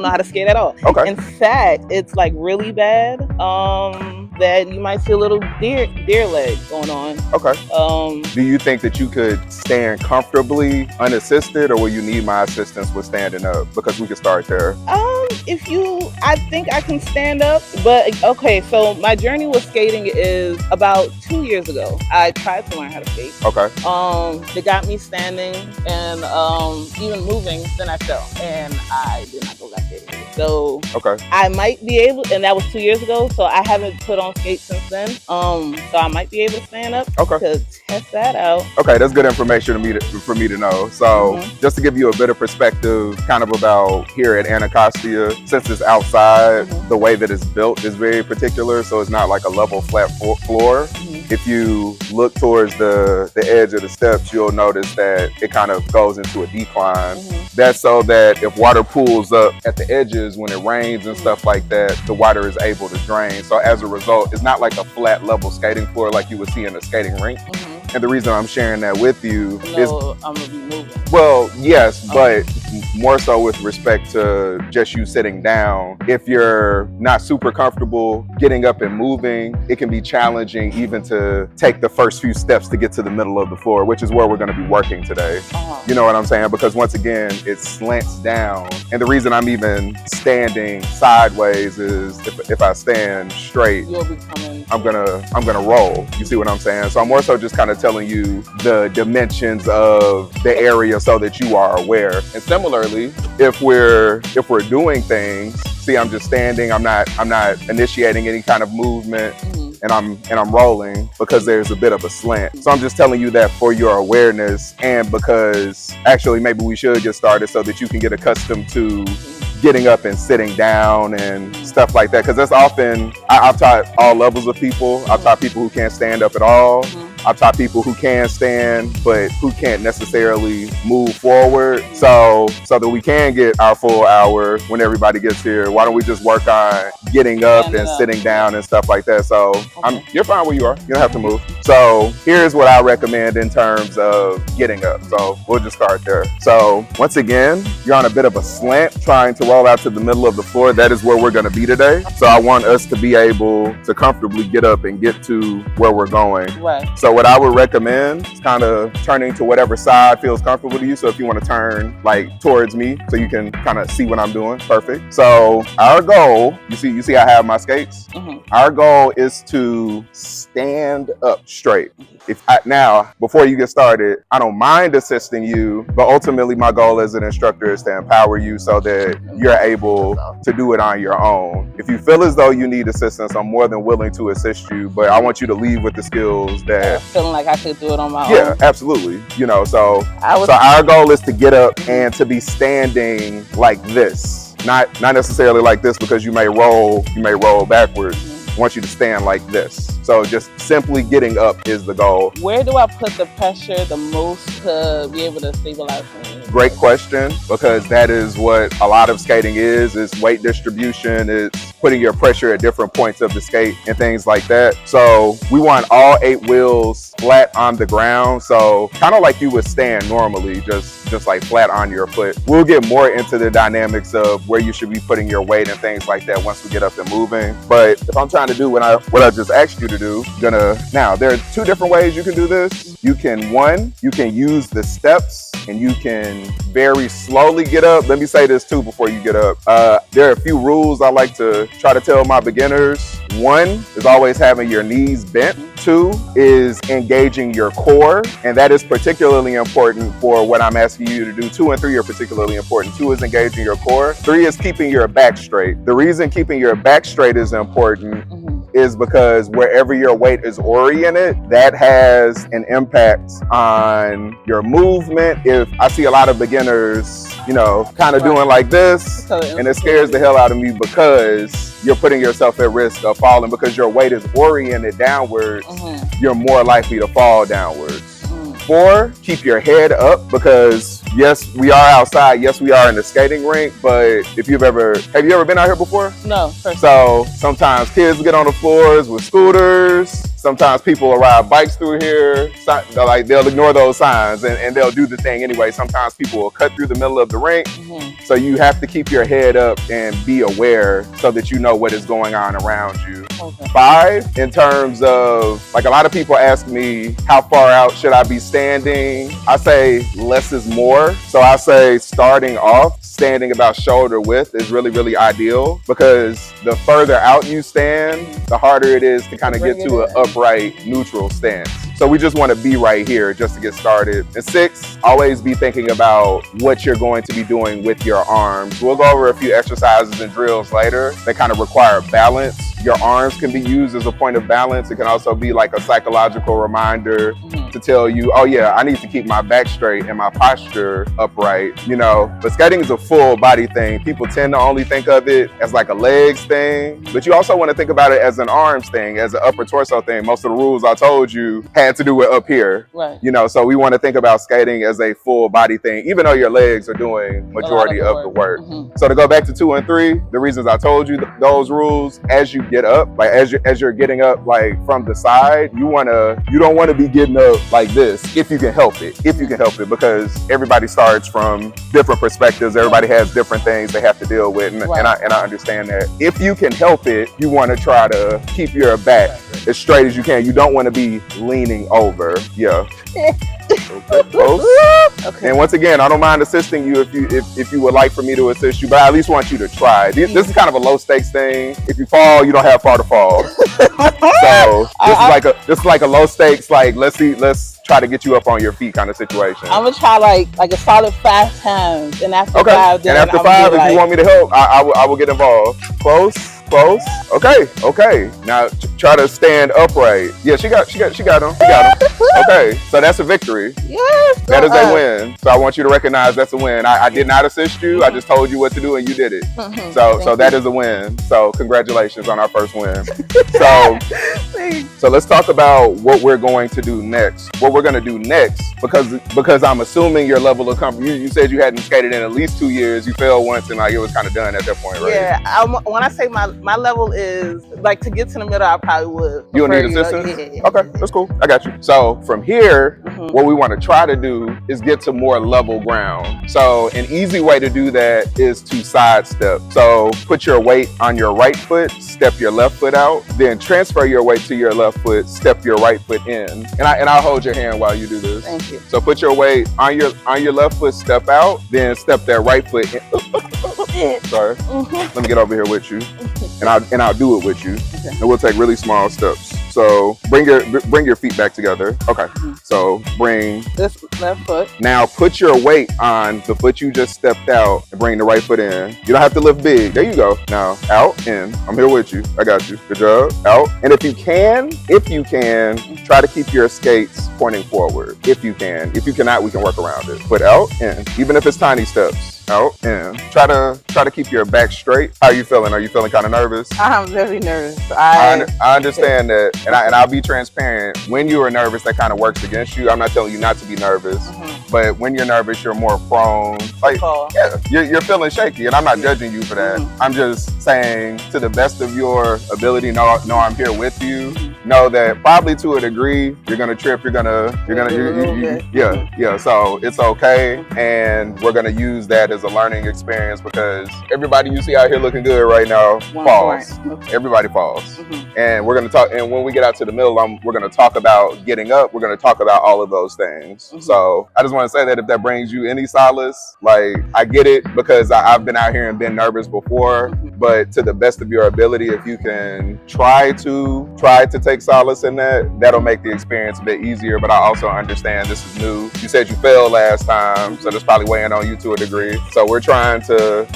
know how to skate at all. Okay. In fact, it's like really bad. That you might see a little deer leg going on. Okay. Do you think that you could stand comfortably unassisted, or will you need my assistance with standing up? Because we could start there. I think I can stand up, but okay, so my journey with skating is about 2 years ago. I tried to learn how to skate. Okay. They got me standing and even moving, then I fell and I did not go back skating. So okay. I might be able, and that was 2 years ago, so I haven't put on skates since then. So I might be able to stand up to test that out. Okay, that's good information for me to know. So just to give you a bit of perspective kind of about here at Anacostia, since it's outside, the way that it's built is very particular. So it's not like a level flat floor. If you look towards the edge of the steps, you'll notice that it kind of goes into a decline. That's so that if water pools up at the edges when it rains and stuff like that, the water is able to drain. So as a result, it's not like a flat level skating floor like you would see in a skating rink. And the reason I'm sharing that with you is, I'm gonna be moving. Well, yes, but more so with respect to just you sitting down. If you're not super comfortable getting up and moving, it can be challenging even to take the first few steps to get to the middle of the floor, which is where we're going to be working today. You know what I'm saying? Because once again, it slants down. And the reason I'm even standing sideways is if I stand straight, you'll be coming. I'm gonna roll. You see what I'm saying? So I'm more so just kind of telling you the dimensions of the area so that you are aware. And similarly, if we're doing things, see, I'm just standing. I'm not initiating any kind of movement. And I'm rolling because there's a bit of a slant. So I'm just telling you that for your awareness, and because actually maybe we should get started so that you can get accustomed to getting up and sitting down and stuff like that. Because that's often, I've taught all levels of people. I've taught people who can't stand up at all. I've taught people who can stand, but who can't necessarily move forward. So that we can get our full hour when everybody gets here, why don't we just work on getting up and sitting down and stuff like that. So you're fine where you are. You don't have to move. So here's what I recommend in terms of getting up. So we'll just start there. So once again, you're on a bit of a slant trying to roll out to the middle of the floor. That is where we're going to be today. So I want us to be able to comfortably get up and get to where we're going. Right. So what I would recommend is kind of turning to whatever side feels comfortable to you. So if you want to turn like towards me so you can kind of see what I'm doing, perfect. So our goal, you see I have my skates. Our goal is to stand up straight. Now, before you get started, I don't mind assisting you, but ultimately my goal as an instructor is to empower you so that you're able to do it on your own. If you feel as though you need assistance, I'm more than willing to assist you, but I want you to leave with the skills that... Feeling like I could do it on my own. Yeah, absolutely. You know, so our goal is to get up and to be standing like this. Not necessarily like this, because you may roll backwards. I want you to stand like this. So just simply getting up is the goal. Where do I put the pressure the most to be able to stabilize me? Great question, because that is what a lot of skating is weight distribution. It's putting your pressure at different points of the skate and things like that. So we want all 8 wheels flat on the ground. So kind of like you would stand normally, just like flat on your foot. We'll get more into the dynamics of where you should be putting your weight and things like that once we get up and moving. But if I'm trying to do what I just asked you to do, now there are 2 different ways you can do this. You can use the steps and you can very slowly get up. Let me say this too before you get up. There are a few rules I like to try to tell my beginners. 1 is always having your knees bent. 2 is engaging your core, and that is particularly important for what I'm asking you to do. 2 and 3 are particularly important. 2 is engaging your core. 3 is keeping your back straight. The reason keeping your back straight is important is because wherever your weight is oriented, that has an impact on your movement. If I see a lot of beginners, kind of doing like this, and it scares the hell out of me because you're putting yourself at risk of falling because your weight is oriented downwards. You're more likely to fall downwards. 4, keep your head up, because yes, we are outside. Yes, we are in the skating rink, but have you ever been out here before? No. So sometimes kids get on the floors with scooters. Sometimes people will ride bikes through here. Like they'll ignore those signs and they'll do the thing anyway. Sometimes people will cut through the middle of the rink. So you have to keep your head up and be aware so that you know what is going on around you. Okay. 5, in terms of, like, a lot of people ask me, how far out should I be standing? I say less is more. So I say starting off, standing about shoulder width is really, really ideal, because the further out you stand, the harder it is to kind of get to an upright, neutral stance. So we just want to be right here just to get started. And 6, always be thinking about what you're going to be doing with your arms. We'll go over a few exercises and drills later that kind of require balance. Your arms can be used as a point of balance. It can also be like a psychological reminder to tell you, oh yeah, I need to keep my back straight and my posture upright, you know. But skating is a full body thing. People tend to only think of it as like a legs thing, but you also want to think about it as an arms thing, as an upper torso thing. Most of the rules I told you had to do with up here, right? You know, so we want to think about skating as a full body thing, even though your legs are doing majority of the work. So to go back to 2 and 3, the reasons I told you those rules, as you get up, like as you're getting up, like from the side, you don't want to be getting up like this if you can help it. If you can help it, because everybody starts from different perspectives. Everybody has different things they have to deal with, and I understand that. If you can help it, you want to try to keep your back as straight as you can. You don't want to be leaning over. Yeah. Okay, close. Okay. And once again, I don't mind assisting you if you would like for me to assist you, but I at least want you to try. This is kind of a low stakes thing. If you fall, you don't have far to fall. So this is like a low stakes, like let's try to get you up on your feet kind of situation. I'm gonna try like a solid 5 times, and after 5, then and after 5, if you want me to help, I will get involved. Close. Okay. Now try to stand upright. Yeah, she got him. Okay, so that's a victory. Yes. That is a win. So I want you to recognize that's a win. I did not assist you. I just told you what to do and you did it. So that is a win. So congratulations on our first win. So let's talk about what we're going to do next. What we're going to do next, because I'm assuming your level of comfort. You said you hadn't skated in at least 2 years. You fell once and like it was kind of done at that point, right? Yeah. When I say my level is like to get to the middle, I probably would. You'll need assistance? Yeah. Okay, that's cool. I got you. So from here, what we want to try to do is get to more level ground. So an easy way to do that is to sidestep. So put your weight on your right foot, step your left foot out, then transfer your weight to your left foot, step your right foot in. And I'll hold your hand while you do this. Thank you. So put your weight on your left foot, step out, then step that right foot in. Sorry. Let me get over here with you. And I'll do it with you. Okay. And we'll take really small steps. So bring your feet back together. Okay. So bring this left foot. Now put your weight on the foot you just stepped out and bring the right foot in. You don't have to lift big. There you go. Now out, in. I'm here with you. I got you. Good job. Out. And if you can, try to keep your skates pointing forward. If you can. If you cannot, we can work around it. Put out, in. Even if it's tiny steps. Out, in. Try to keep your back straight. How are you feeling? Are you feeling kind of nervous? I'm very nervous. I understand that, and I'll be transparent. When you are nervous, that kind of works against you. I'm not telling you not to be nervous, but when you're nervous, you're more prone. Like, you're feeling shaky, and I'm not judging you for that. I'm just saying, to the best of your ability, know I'm here with you. Know that probably to a degree, you're gonna trip. Yeah. So it's okay, and we're gonna use that as a learning experience, because everybody you see out here looking good right now falls. Everybody falls. And we're going to talk, and when we get out to the middle, we're going to talk about getting up. We're going to talk about all of those things. So I just want to say that if that brings you any solace, like, I get it, because I've been out here and been nervous before, but to the best of your ability, if you can try to take solace in that, that'll make the experience a bit easier. But I also understand this is new. You said you failed last time, so that's probably weighing on you to a degree. So we're trying to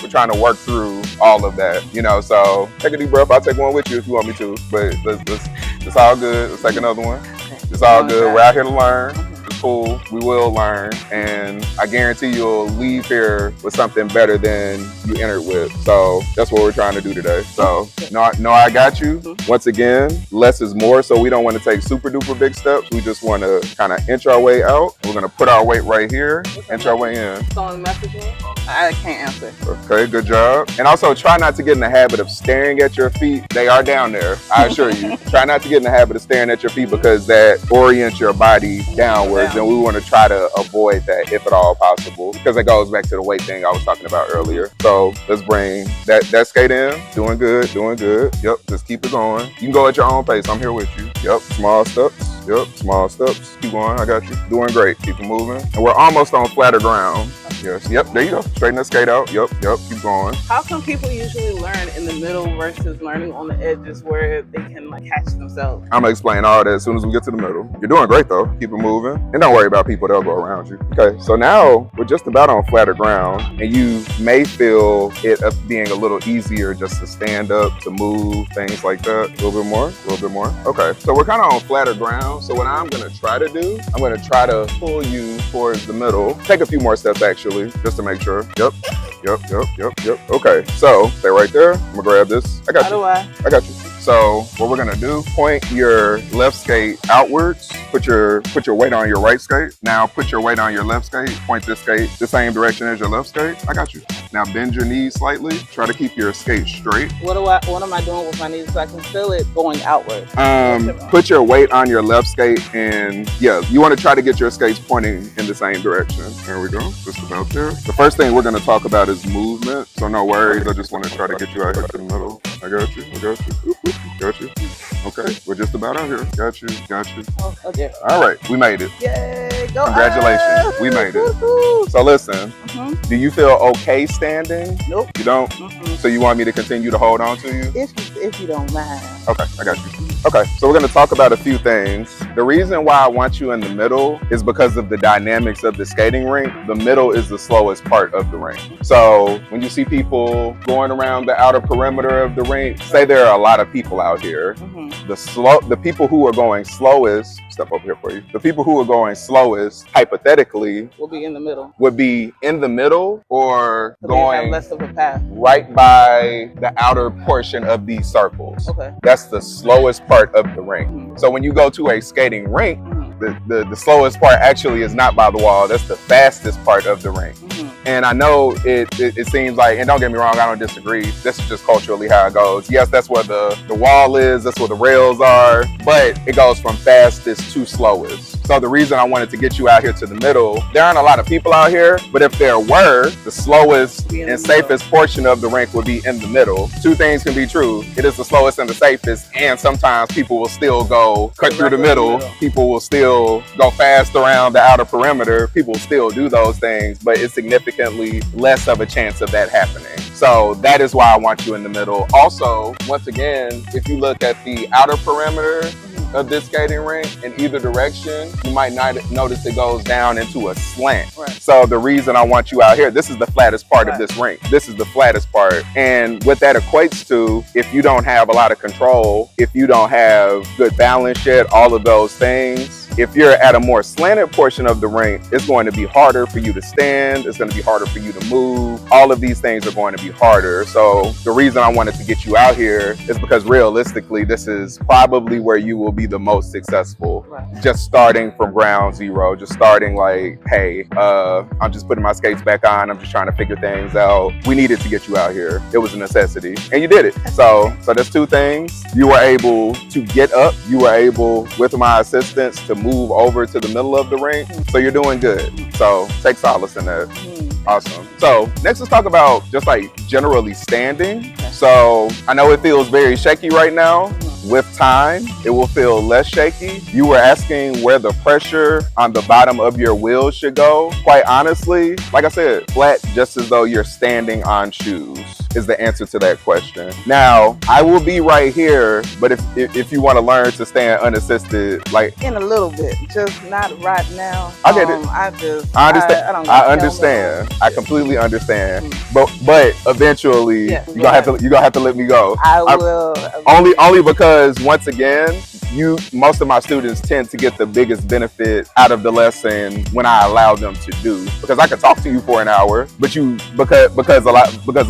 work through all of that, you know. So take a deep breath. I'll take one with you if you want me to, but it's all good. Let's take another one. It's all good. We're out here to learn. Just cool. We will learn, and I guarantee you'll leave here with something better than you entered with. So that's what we're trying to do today. So no, I got you. Once again, less is more, so we don't want to take super duper big steps. We just want to kind of inch our way out. We're going to put our weight right here, inch our way in. Someone message me? I can't answer. Okay, good job. And also try not to get in the habit of staring at your feet. They are down there, I assure you. Try not to get in the habit of staring at your feet because that orients your body downwards, and we want to try to avoid that if at all possible, because it goes back to the weight thing I was talking about earlier. So let's bring that skate in. Doing good, doing good. Yep, just keep it going. You can go at your own pace. I'm here with you. Yep, small steps. Yep, small steps. Keep going, I got you. Doing great, keep it moving. And we're almost on flatter ground. Yes, yep, there you go. Straighten that skate out. Yep, keep going. How come people usually learn in the middle versus learning on the edges where they can like catch themselves? I'm gonna explain all that as soon as we get to the middle. You're doing great though. Keep it moving. And don't worry about people, they'll go around you. Okay, so now we're just about on flatter ground, and you may feel it being a little easier just to stand up, to move, things like that. A little bit more, a little bit more. Okay, so we're kind of on flatter ground. So what I'm gonna try to do, I'm gonna try to pull you towards the middle. Take a few more steps actually, just to make sure. Yep. Okay, so stay right there. I'm gonna grab this. I got you. I got you. So what we're gonna do, point your left skate outwards, put your weight on your right skate. Now put your weight on your left skate, point this skate the same direction as your left skate. I got you. Now bend your knees slightly, try to keep your skate straight. What am I doing with my knees so I can feel it going outward? Put your weight on your left skate, and yeah, you wanna try to get your skates pointing in the same direction. There we go, just about there. The first thing we're gonna talk about is movement, so no worries, I just wanna try to get you out here to the middle. I got you, got you. Okay, we're just about out here. Got you. Oh, okay. All right, we made it. Yay, go Congratulations, we made it. So listen, do you feel okay standing? Nope. You don't? So you want me to continue to hold on to you? If you don't mind. Okay, I got you. Okay, so we're gonna talk about a few things. The reason why I want you in the middle is because of the dynamics of the skating rink. The middle is the slowest part of the rink. So when you see people going around the outer perimeter of the rink, say there are a lot of people out here. The people who are going slowest, step over here for you. The people who are going slowest, hypothetically, will be in the middle. Would be in the middle or So going have less of a path. right by the outer portion of these circles. Okay. That's the slowest part of the rink. So when you go to a skating rink, the slowest part actually is not by the wall. That's the fastest part of the rink. And I know it seems like, and don't get me wrong, I don't disagree. This is just culturally how it goes. Yes, that's where the wall is, that's where the rails are, but it goes from fastest to slowest. So the reason I wanted to get you out here to the middle, there aren't a lot of people out here, but if there were, the slowest and safest portion of the rink would be in the middle. Two things can be true. It is the slowest and the safest, and sometimes people will still go cut through the middle. People will still go fast around the outer perimeter. People will still do those things, but it's significantly less of a chance of that happening. So that is why I want you in the middle. Also, once again, if you look at the outer perimeter of this skating rink in either direction, you might not notice it goes down into a slant. Right. So the reason I want you out here, this is the flattest part of this rink. This is the flattest part. And what that equates to, if you don't have a lot of control, if you don't have good balance yet, all of those things, if you're at a more slanted portion of the rink, it's going to be harder for you to stand. It's going to be harder for you to move. All of these things are going to be harder. So the reason I wanted to get you out here is because realistically, this is probably where you will be the most successful. Right. Just starting from ground zero, just starting like, hey, I'm just putting my skates back on. I'm just trying to figure things out. We needed to get you out here. It was a necessity, and you did it. So there's two things. You were able to get up. You were able, with my assistance, to move over to the middle of the rink. So you're doing good. So take solace in that. Awesome. So next, let's talk about just like generally standing. So I know it feels very shaky right now. With time, it will feel less shaky. You were asking where the pressure on the bottom of your wheels should go. Quite honestly, like I said, flat, just as though you're standing on shoes is the answer to that question. Now, I will be right here, but if you want to learn to stand unassisted, like in a little bit, just not right now. I get it. I understand. I understand. I completely understand. But eventually, you're gonna have to let me go. I will. Only because once again, most of my students tend to get the biggest benefit out of the lesson when I allow them to do, because I could talk to you for an hour, but because a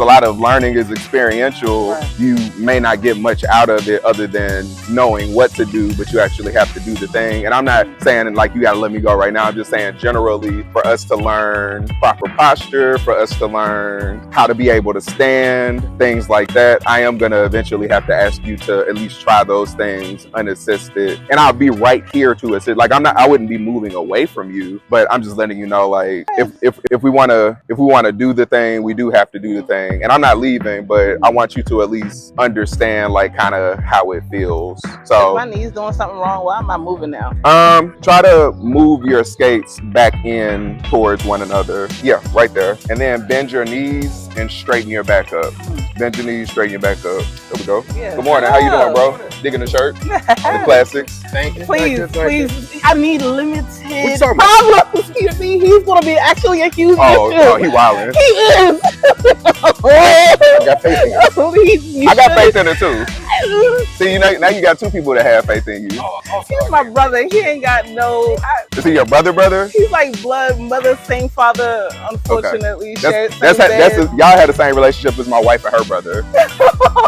lot of learning is experiential, Right. you may not get much out of it other than knowing what to do, but you actually have to do the thing. And I'm not saying like you gotta let me go right now. I'm just saying generally for us to learn proper posture, for us to learn how to be able to stand, things like that, I am gonna eventually have to ask you to at least try those things unassisted. And I'll be right here to assist. Like I wouldn't be moving away from you, but I'm just letting you know, like if we wanna do the thing, we do have to do the thing. And I'm not leaving, but I want you to at least understand like kind of how it feels. So If my knee's doing something wrong, why am I moving now? try to move your skates back in towards one another. Yeah, right there. And then bend your knees and straighten your back up. Bend your knees, straighten your back up. There we go. Yeah. Good morning. How you doing, bro? Digging the shirt? The classics. Thank you. Please, please. I need limited What you talking about? problems. You see, he's gonna be actually a huge Oh, issue. he wildin'. He is. I got faith in you. I got faith in it too. faith. See, now you got two people that have faith in you. He's my brother. He ain't got no. Is he your brother? He's like blood, mother, same father. Unfortunately, shared same That's bed. y'all had the same relationship as my wife and her brother,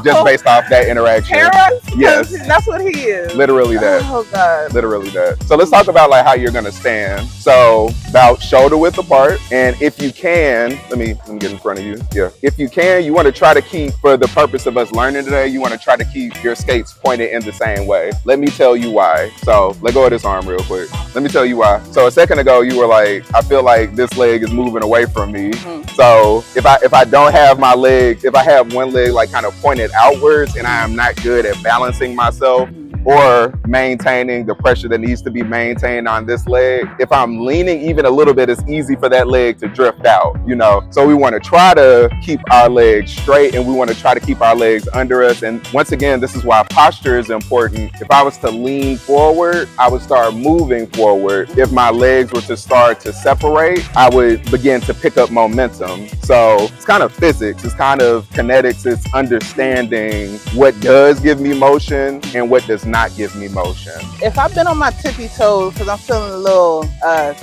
just based off that interaction. Parents. Yes. That's what he is. Literally that. Oh God. Literally that. So let's talk about like how you're gonna stand. So about shoulder width apart, and if you can, let me get in front of you. Yeah. If you can, you want to try to keep, for the purpose of us learning today, you want to try to keep your skates pointed in the same way. Let me tell you why. So let go of this arm real quick. Let me tell you why. So a second ago you were like, I feel like this leg is moving away from me. So if I don't have my leg, if I have one leg like kind of pointed outwards and I am not good at balancing myself or maintaining the pressure that needs to be maintained on this leg, if I'm leaning even a little bit, it's easy for that leg to drift out, you know? So we want to try to keep our legs straight, and we want to try to keep our legs under us. And once again, this is why posture is important. If I was to lean forward, I would start moving forward. If my legs were to start to separate, I would begin to pick up momentum. So it's kind of physics, it's kind of kinetics, it's understanding what does give me motion and what does not give me motion. If I've been on my tippy toes, because I'm feeling a little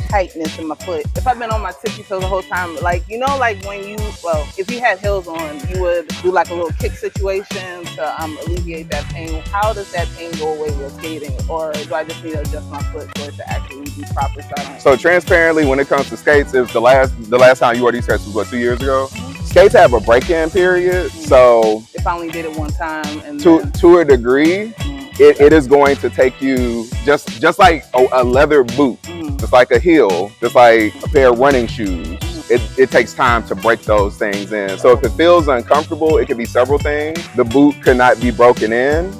tightness in my foot. If I've been on my tippy toes the whole time, like, you know, like when if you had heels on, you would do like a little kick situation to alleviate that pain. How does that pain go away with skating? Or do I just need to adjust my foot for it to actually be proper? So transparently, when it comes to skates, if the last time you wore these skates was what, 2 years ago? Skates have a break-in period, so if I only did it one time, and to a degree, it is going to take you just like a leather boot, just like a heel, just like a pair of running shoes. It takes time to break those things in. So if it feels uncomfortable, it could be several things. The boot could not be broken in.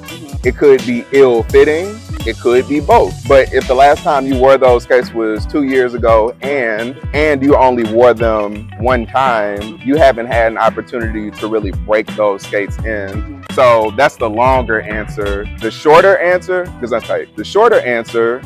It could be ill-fitting. It could be both. But if the last time you wore those skates was 2 years ago and you only wore them one time, you haven't had an opportunity to really break those skates in. So that's the longer answer. The shorter answer, because that's tight. The shorter answer,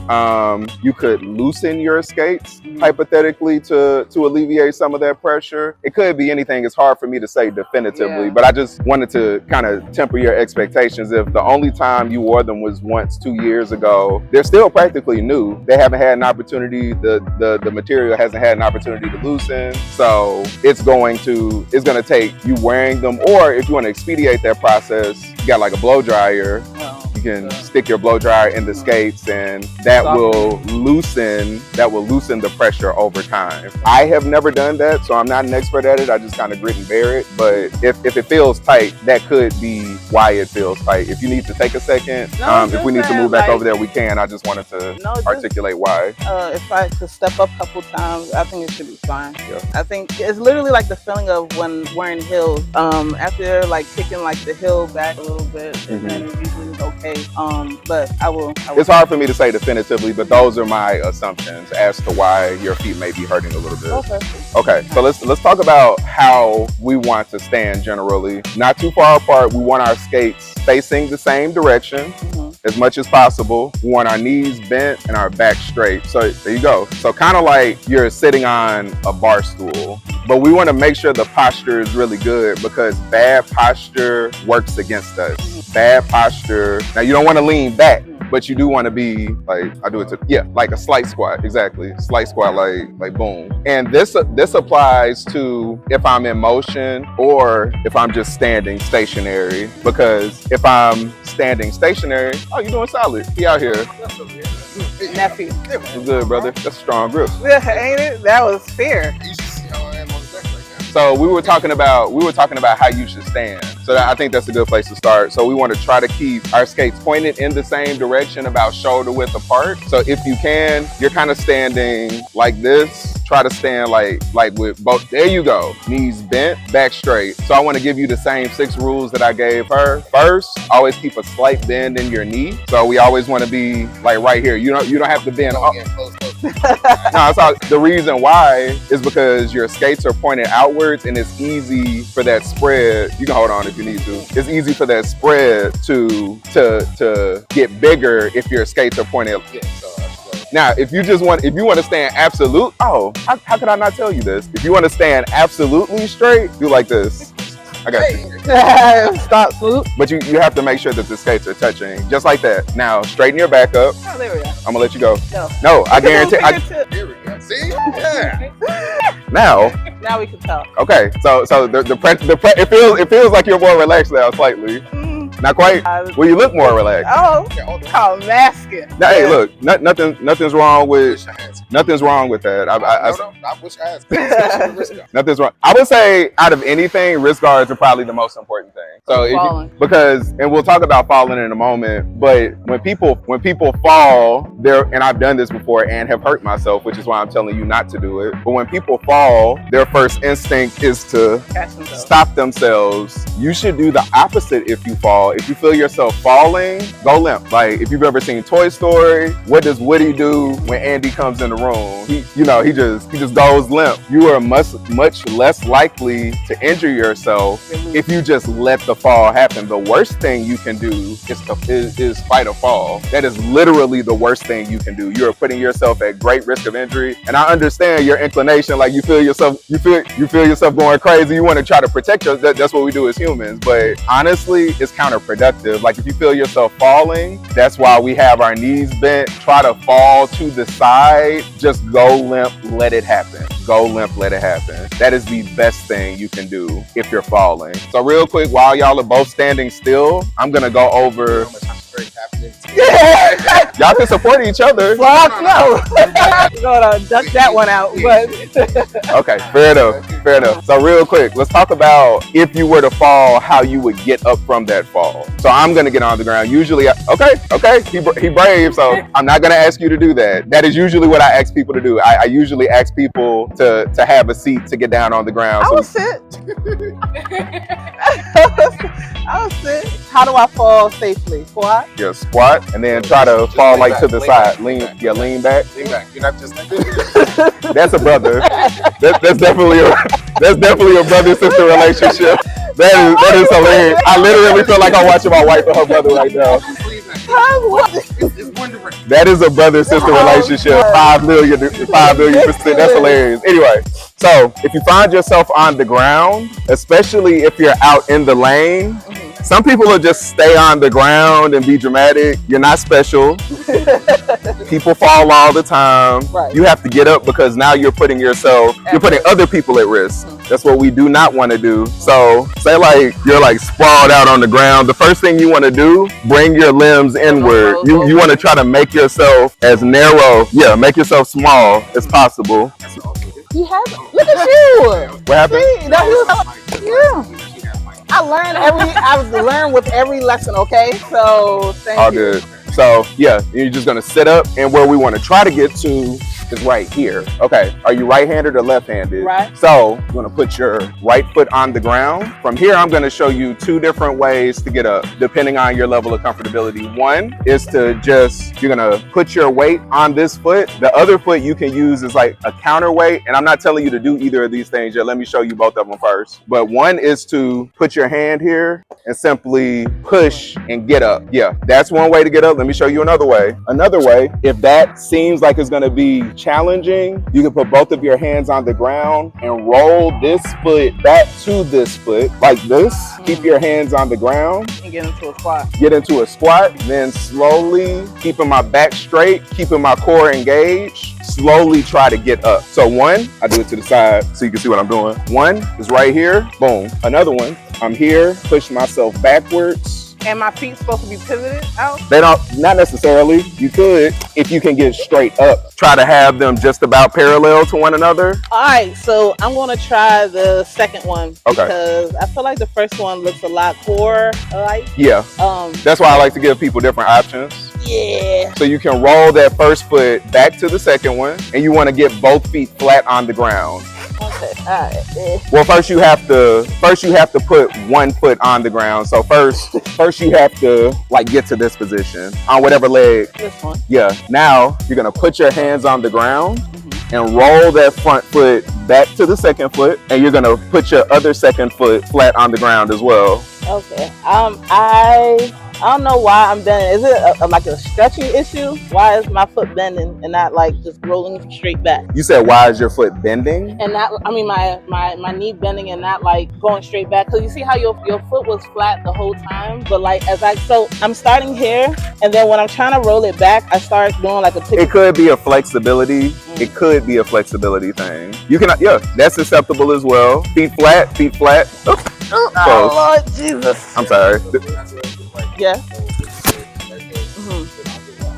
you could loosen your skates hypothetically to alleviate some of that pressure. It could be anything. It's hard for me to say definitively, but I just wanted to kind of temper your expectations. If the only time you wore them was once 2 years ago, they're still practically new. They haven't had an opportunity, the material hasn't had an opportunity to loosen. So it's going to take you wearing them, or if you want to expedite that process, you got like a blow dryer. You can stick your blow dryer in the skates, and that will loosen the pressure over time. I have never done that, so I'm not an expert at it. I just kind of grit and bear it. But if it feels tight, that could be why it feels tight. If you need to take a second, if we need to move back over there, we can. I just wanted to articulate why. If I could step up a couple times, I think it should be fine. Yeah. I think it's literally like the feeling of when wearing heels. After like kicking like the heel back a little bit, and then usually it's okay. But I will. It's hard for me to say definitively, but those are my assumptions as to why your feet may be hurting a little bit. Okay. So let's talk about how we want to stand generally. Not too far apart. We want our skates facing the same direction as much as possible. We want our knees bent and our back straight. So there you go. So kind of like you're sitting on a bar stool. But we want to make sure the posture is really good, because bad posture works against us. Bad posture. Now you don't want to lean back. but you do want to be like, I do it to, yeah, like a slight squat, exactly. Slight squat, like boom. And this applies to if I'm in motion or if I'm just standing stationary, because if I'm standing stationary, oh, you're doing solid. He out here. Nephew. It's good, brother. That's a strong grip. Yeah, ain't it? That was fair. You should see how I am on the deck right now. So we were talking about how you should stand. So I think that's a good place to start. So we want to try to keep our skates pointed in the same direction, about shoulder width apart. So if you can, you're kind of standing like this. Try to stand like with both. There you go. Knees bent, back straight. So I want to give you the same 6 rules that I gave her. First, always keep a slight bend in your knee. So we always want to be like right here. You don't have to bend. Close. No, it's all, the reason why is because your skates are pointed outwards, and it's easy for that spread. You can hold on if you need to. It's easy for that spread to get bigger if your skates are pointed. Yeah, so Now, if you want to stand absolute, how could I not tell you this? If you want to stand absolutely straight, do like this. I got you. Stop, swoop. But you have to make sure that the skates are touching, just like that. Now, straighten your back up. Oh, there we go. I'm gonna let you go. No, I guarantee. here we go. See? Yeah. Now we can talk. Okay, so it feels like you're more relaxed now, slightly. Not quite. Well, you look more relaxed. Oh, masking. Now, hey, look, nothing's wrong with that. I wish I had. Especially the wrist guard. Nothing's wrong. I would say out of anything, wrist guards are probably the most important thing. So and we'll talk about falling in a moment, but when people fall, and I've done this before and have hurt myself, which is why I'm telling you not to do it. But when people fall, their first instinct is to stop themselves. You should do the opposite if you fall. If you feel yourself falling, go limp. Like if you've ever seen Toy Story, what does Woody do when Andy comes in the room? He just goes limp. You are much less likely to injure yourself if you just let the fall happen. The worst thing you can do is fight a fall. That is literally the worst thing you can do. You are putting yourself at great risk of injury. And I understand your inclination, like you feel yourself going crazy. You want to try to protect yourself. That's what we do as humans. But honestly, it's counterproductive. Like if you feel yourself falling, that's why we have our knees bent. Try to fall to the side. Just go limp, let it happen. Go limp, let it happen. That is the best thing you can do if you're falling. So real quick, while y'all are both standing still, I'm gonna go over. Y'all can support each other. Fuck no. We're gonna duck that one out, but okay, fair enough. So real quick, let's talk about if you were to fall, how you would get up from that fall. So I'm gonna get on the ground. Usually, okay, he brave, so I'm not gonna ask you to do that. That is usually what I ask people to do. I usually ask people to have a seat to get down on the ground. I will sit. I'll sit. How do I fall safely? Squat? Yeah, squat, and then try to fall like to the side. Lean back. Lean back. You're not just like this. That's a brother. That's definitely a brother-sister relationship. That is hilarious. I literally feel like I'm watching my wife and her brother right now. That is a brother-sister relationship. 5 million %. That's hilarious. Anyway, so if you find yourself on the ground, especially if you're out in the lane, some people will just stay on the ground and be dramatic. You're not special. People fall all the time. Right. You have to get up because now you're putting other people at risk. That's what we do not want to do. So say like you're like sprawled out on the ground. The first thing you want to do, bring your limbs inward. You want to try to make yourself as narrow, make yourself small as possible. He has. Look at you. What happened? See, I learn with every lesson, okay? So thank you. All good. So you're just gonna sit up, and where we want to try to get to is right here. Okay, are you right-handed or left-handed? Right. So you're gonna put your right foot on the ground. From here, I'm gonna show you 2 different ways to get up, depending on your level of comfortability. One is you're gonna put your weight on this foot. The other foot you can use is like a counterweight, and I'm not telling you to do either of these things yet. Let me show you both of them first. But one is to put your hand here and simply push and get up. Yeah, that's one way to get up. Let me show you another way. Another way, if that seems like it's gonna be challenging, you can put both of your hands on the ground and roll this foot back to this foot like this. Keep your hands on the ground. And get into a squat. Get into a squat, then slowly, keeping my back straight, keeping my core engaged, slowly try to get up. So one, I do it to the side so you can see what I'm doing. One is right here, boom. Another one, I'm here, push myself backwards. And my feet supposed to be pivoted out? They don't, not necessarily. You could, if you can get straight up. Try to have them just about parallel to one another. All right, so I'm gonna try the second one. Okay. Because I feel like the first one looks a lot core-like. Yeah, that's why I like to give people different options. Yeah. So you can roll that first foot back to the second one, and you want to get both feet flat on the ground. Okay. All right. Well, first you have to put one foot on the ground. So first you have to like get to this position on whatever leg. This one. Yeah. Now you're gonna put your hands on the ground and roll that front foot back to the second foot, and you're gonna put your other second foot flat on the ground as well. Okay. I don't know why I'm bending. Is it like a stretching issue? Why is my foot bending and not like just rolling straight back? You said, why is your foot bending? And not, I mean, my knee bending and not like going straight back. Cause you see how your foot was flat the whole time, but like so I'm starting here, and then when I'm trying to roll it back, I start doing like a tippy. It could be a flexibility. It could be a flexibility thing. You can, yeah, that's acceptable as well. Feet flat, feet flat. Oh Lord Jesus. I'm sorry. Yeah.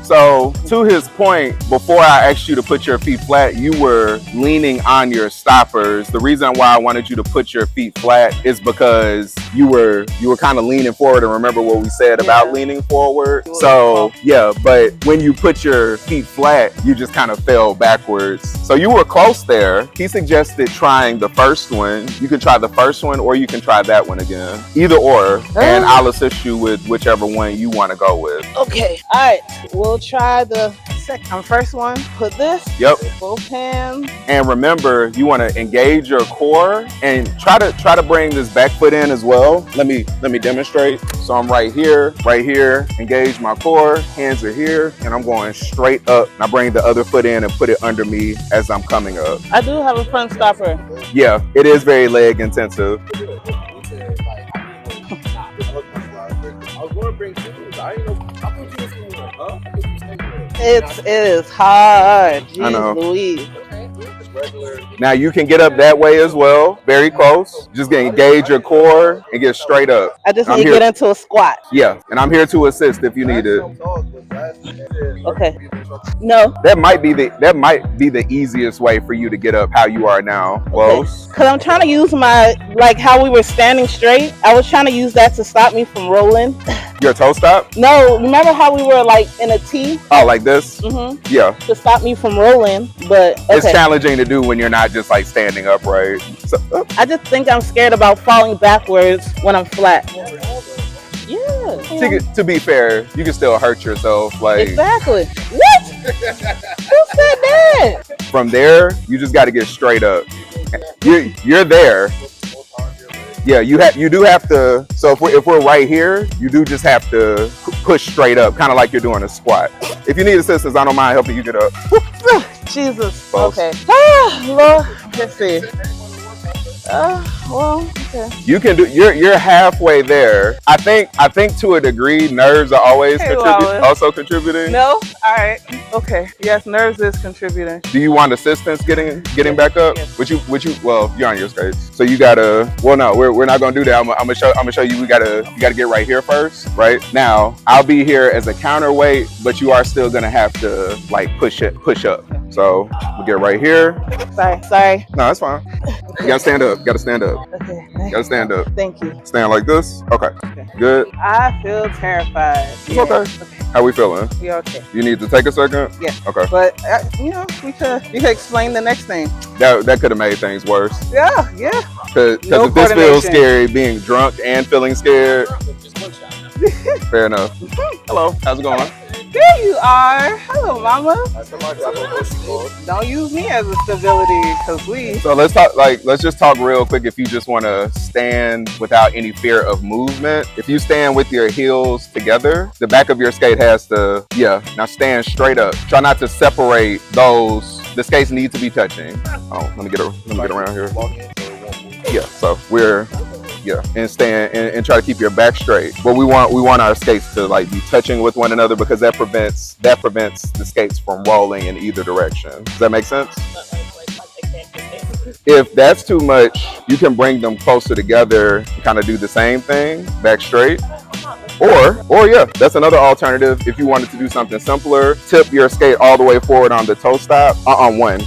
So to his point, before I asked you to put your feet flat, you were leaning on your stoppers. The reason why I wanted you to put your feet flat is because you were kind of leaning forward, and remember what we said about leaning forward. So yeah, but when you put your feet flat, you just kind of fell backwards. So you were close there. He suggested trying the first one. You can try the first one, or you can try that one again. Either or, and I'll assist you with whichever one you want to go with. Okay. All right. We'll try the first one. Put this. Yep. With both hands. And remember, you want to engage your core and try to bring this back foot in as well. Let me demonstrate. So I'm right here, engage my core, hands are here, and I'm going straight up. And I bring the other foot in and put it under me as I'm coming up. I do have a front stopper. Yeah, it is very leg intensive. It is hard. Jeez I know. Louise. Now you can get up that way as well. Very close. Just engage your core and get straight up. I just need to get into a squat. Yeah, and I'm here to assist if you need it. Okay. No. That might be the easiest way for you to get up how you are now. Close. Because I'm trying to use like how we were standing straight. I was trying to use that to stop me from rolling. Your toe stop? No, remember how we were like in a T? Oh, like this? Mm-hmm. Yeah. To stop me from rolling, but okay. It's challenging to do when you're not just like standing upright. So, I just think I'm scared about falling backwards when I'm flat. Yeah. To be fair, you can still hurt yourself. Like exactly. What? Who said that? From there, you just got to get straight up. You're there. Yeah, you do have to. So if we're right here, you do just have to push straight up, kind of like you're doing a squat. If you need assistance, I don't mind helping you get up. Jesus. Close. Okay. Lord, let's see. Well, okay. You can do. You're halfway there. I think to a degree, nerves are always also contributing. No. All right. Okay. Yes, nerves is contributing. Do you want assistance getting back up? Yes. Would you? Well, you're on your skates, so you gotta. Well, no, we're not gonna do that. I'm gonna show you. You gotta get right here first. Right now, I'll be here as a counterweight, but you are still gonna have to like push up. So we'll get right here. Sorry. No, that's fine. You gotta stand up. Okay. Gotta stand up. Thank you. Stand like this. Okay. Good. I feel terrified. It's okay. How we feeling? We okay. You need to take a second? Yeah. Okay. But you could explain the next thing. That could have made things worse. Yeah. Because No if this feels coordination. scary, being drunk and feeling scared. Fair enough. Hello. How's it going? There you are. Hello, mama. Don't use me as a stability, cause we. So let's just talk real quick. If you just want to stand without any fear of movement, if you stand with your heels together, the back of your skate has to, now stand straight up. Try not to separate those. The skates need to be touching. Oh, let me get around here. Yeah, so we're, and stand and try to keep your back straight. But we want our skates to like be touching with one another, because that prevents the skates from rolling in either direction. Does that make sense? If that's too much, you can bring them closer together and kind of do the same thing, back straight. Or that's another alternative. If you wanted to do something simpler, tip your skate all the way forward on the toe stop, on one,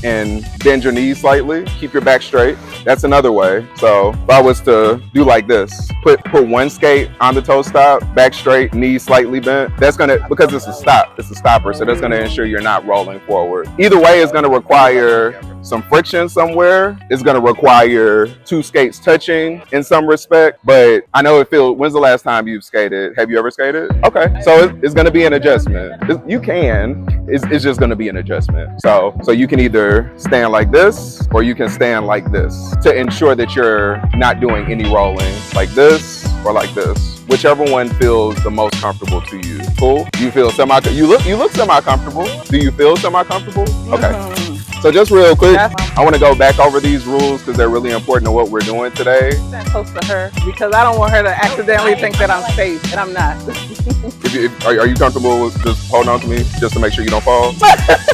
and bend your knees slightly. Keep your back straight. That's another way. So if I was to do like this, put one skate on the toe stop, back straight, knees slightly bent. That's gonna, because it's a stopper, so that's gonna ensure you're not rolling forward. Either way, it's gonna require some friction somewhere. It's gonna require two skates touching in some respect, but I know it feels. When's the last time you've skated? Have you ever skated? Okay, so it's gonna be an adjustment. It's just gonna be an adjustment. So you can either stand like this, or you can stand like this to ensure that you're not doing any rolling, like this or like this. Whichever one feels the most comfortable to you. Cool? You feel you look semi-comfortable. Do you feel semi-comfortable? Okay. So just real quick, I want to go back over these rules because they're really important to what we're doing today. Stand close to her because I don't want her to accidentally think that I'm safe, and I'm not. Are you comfortable with just holding on to me just to make sure you don't fall?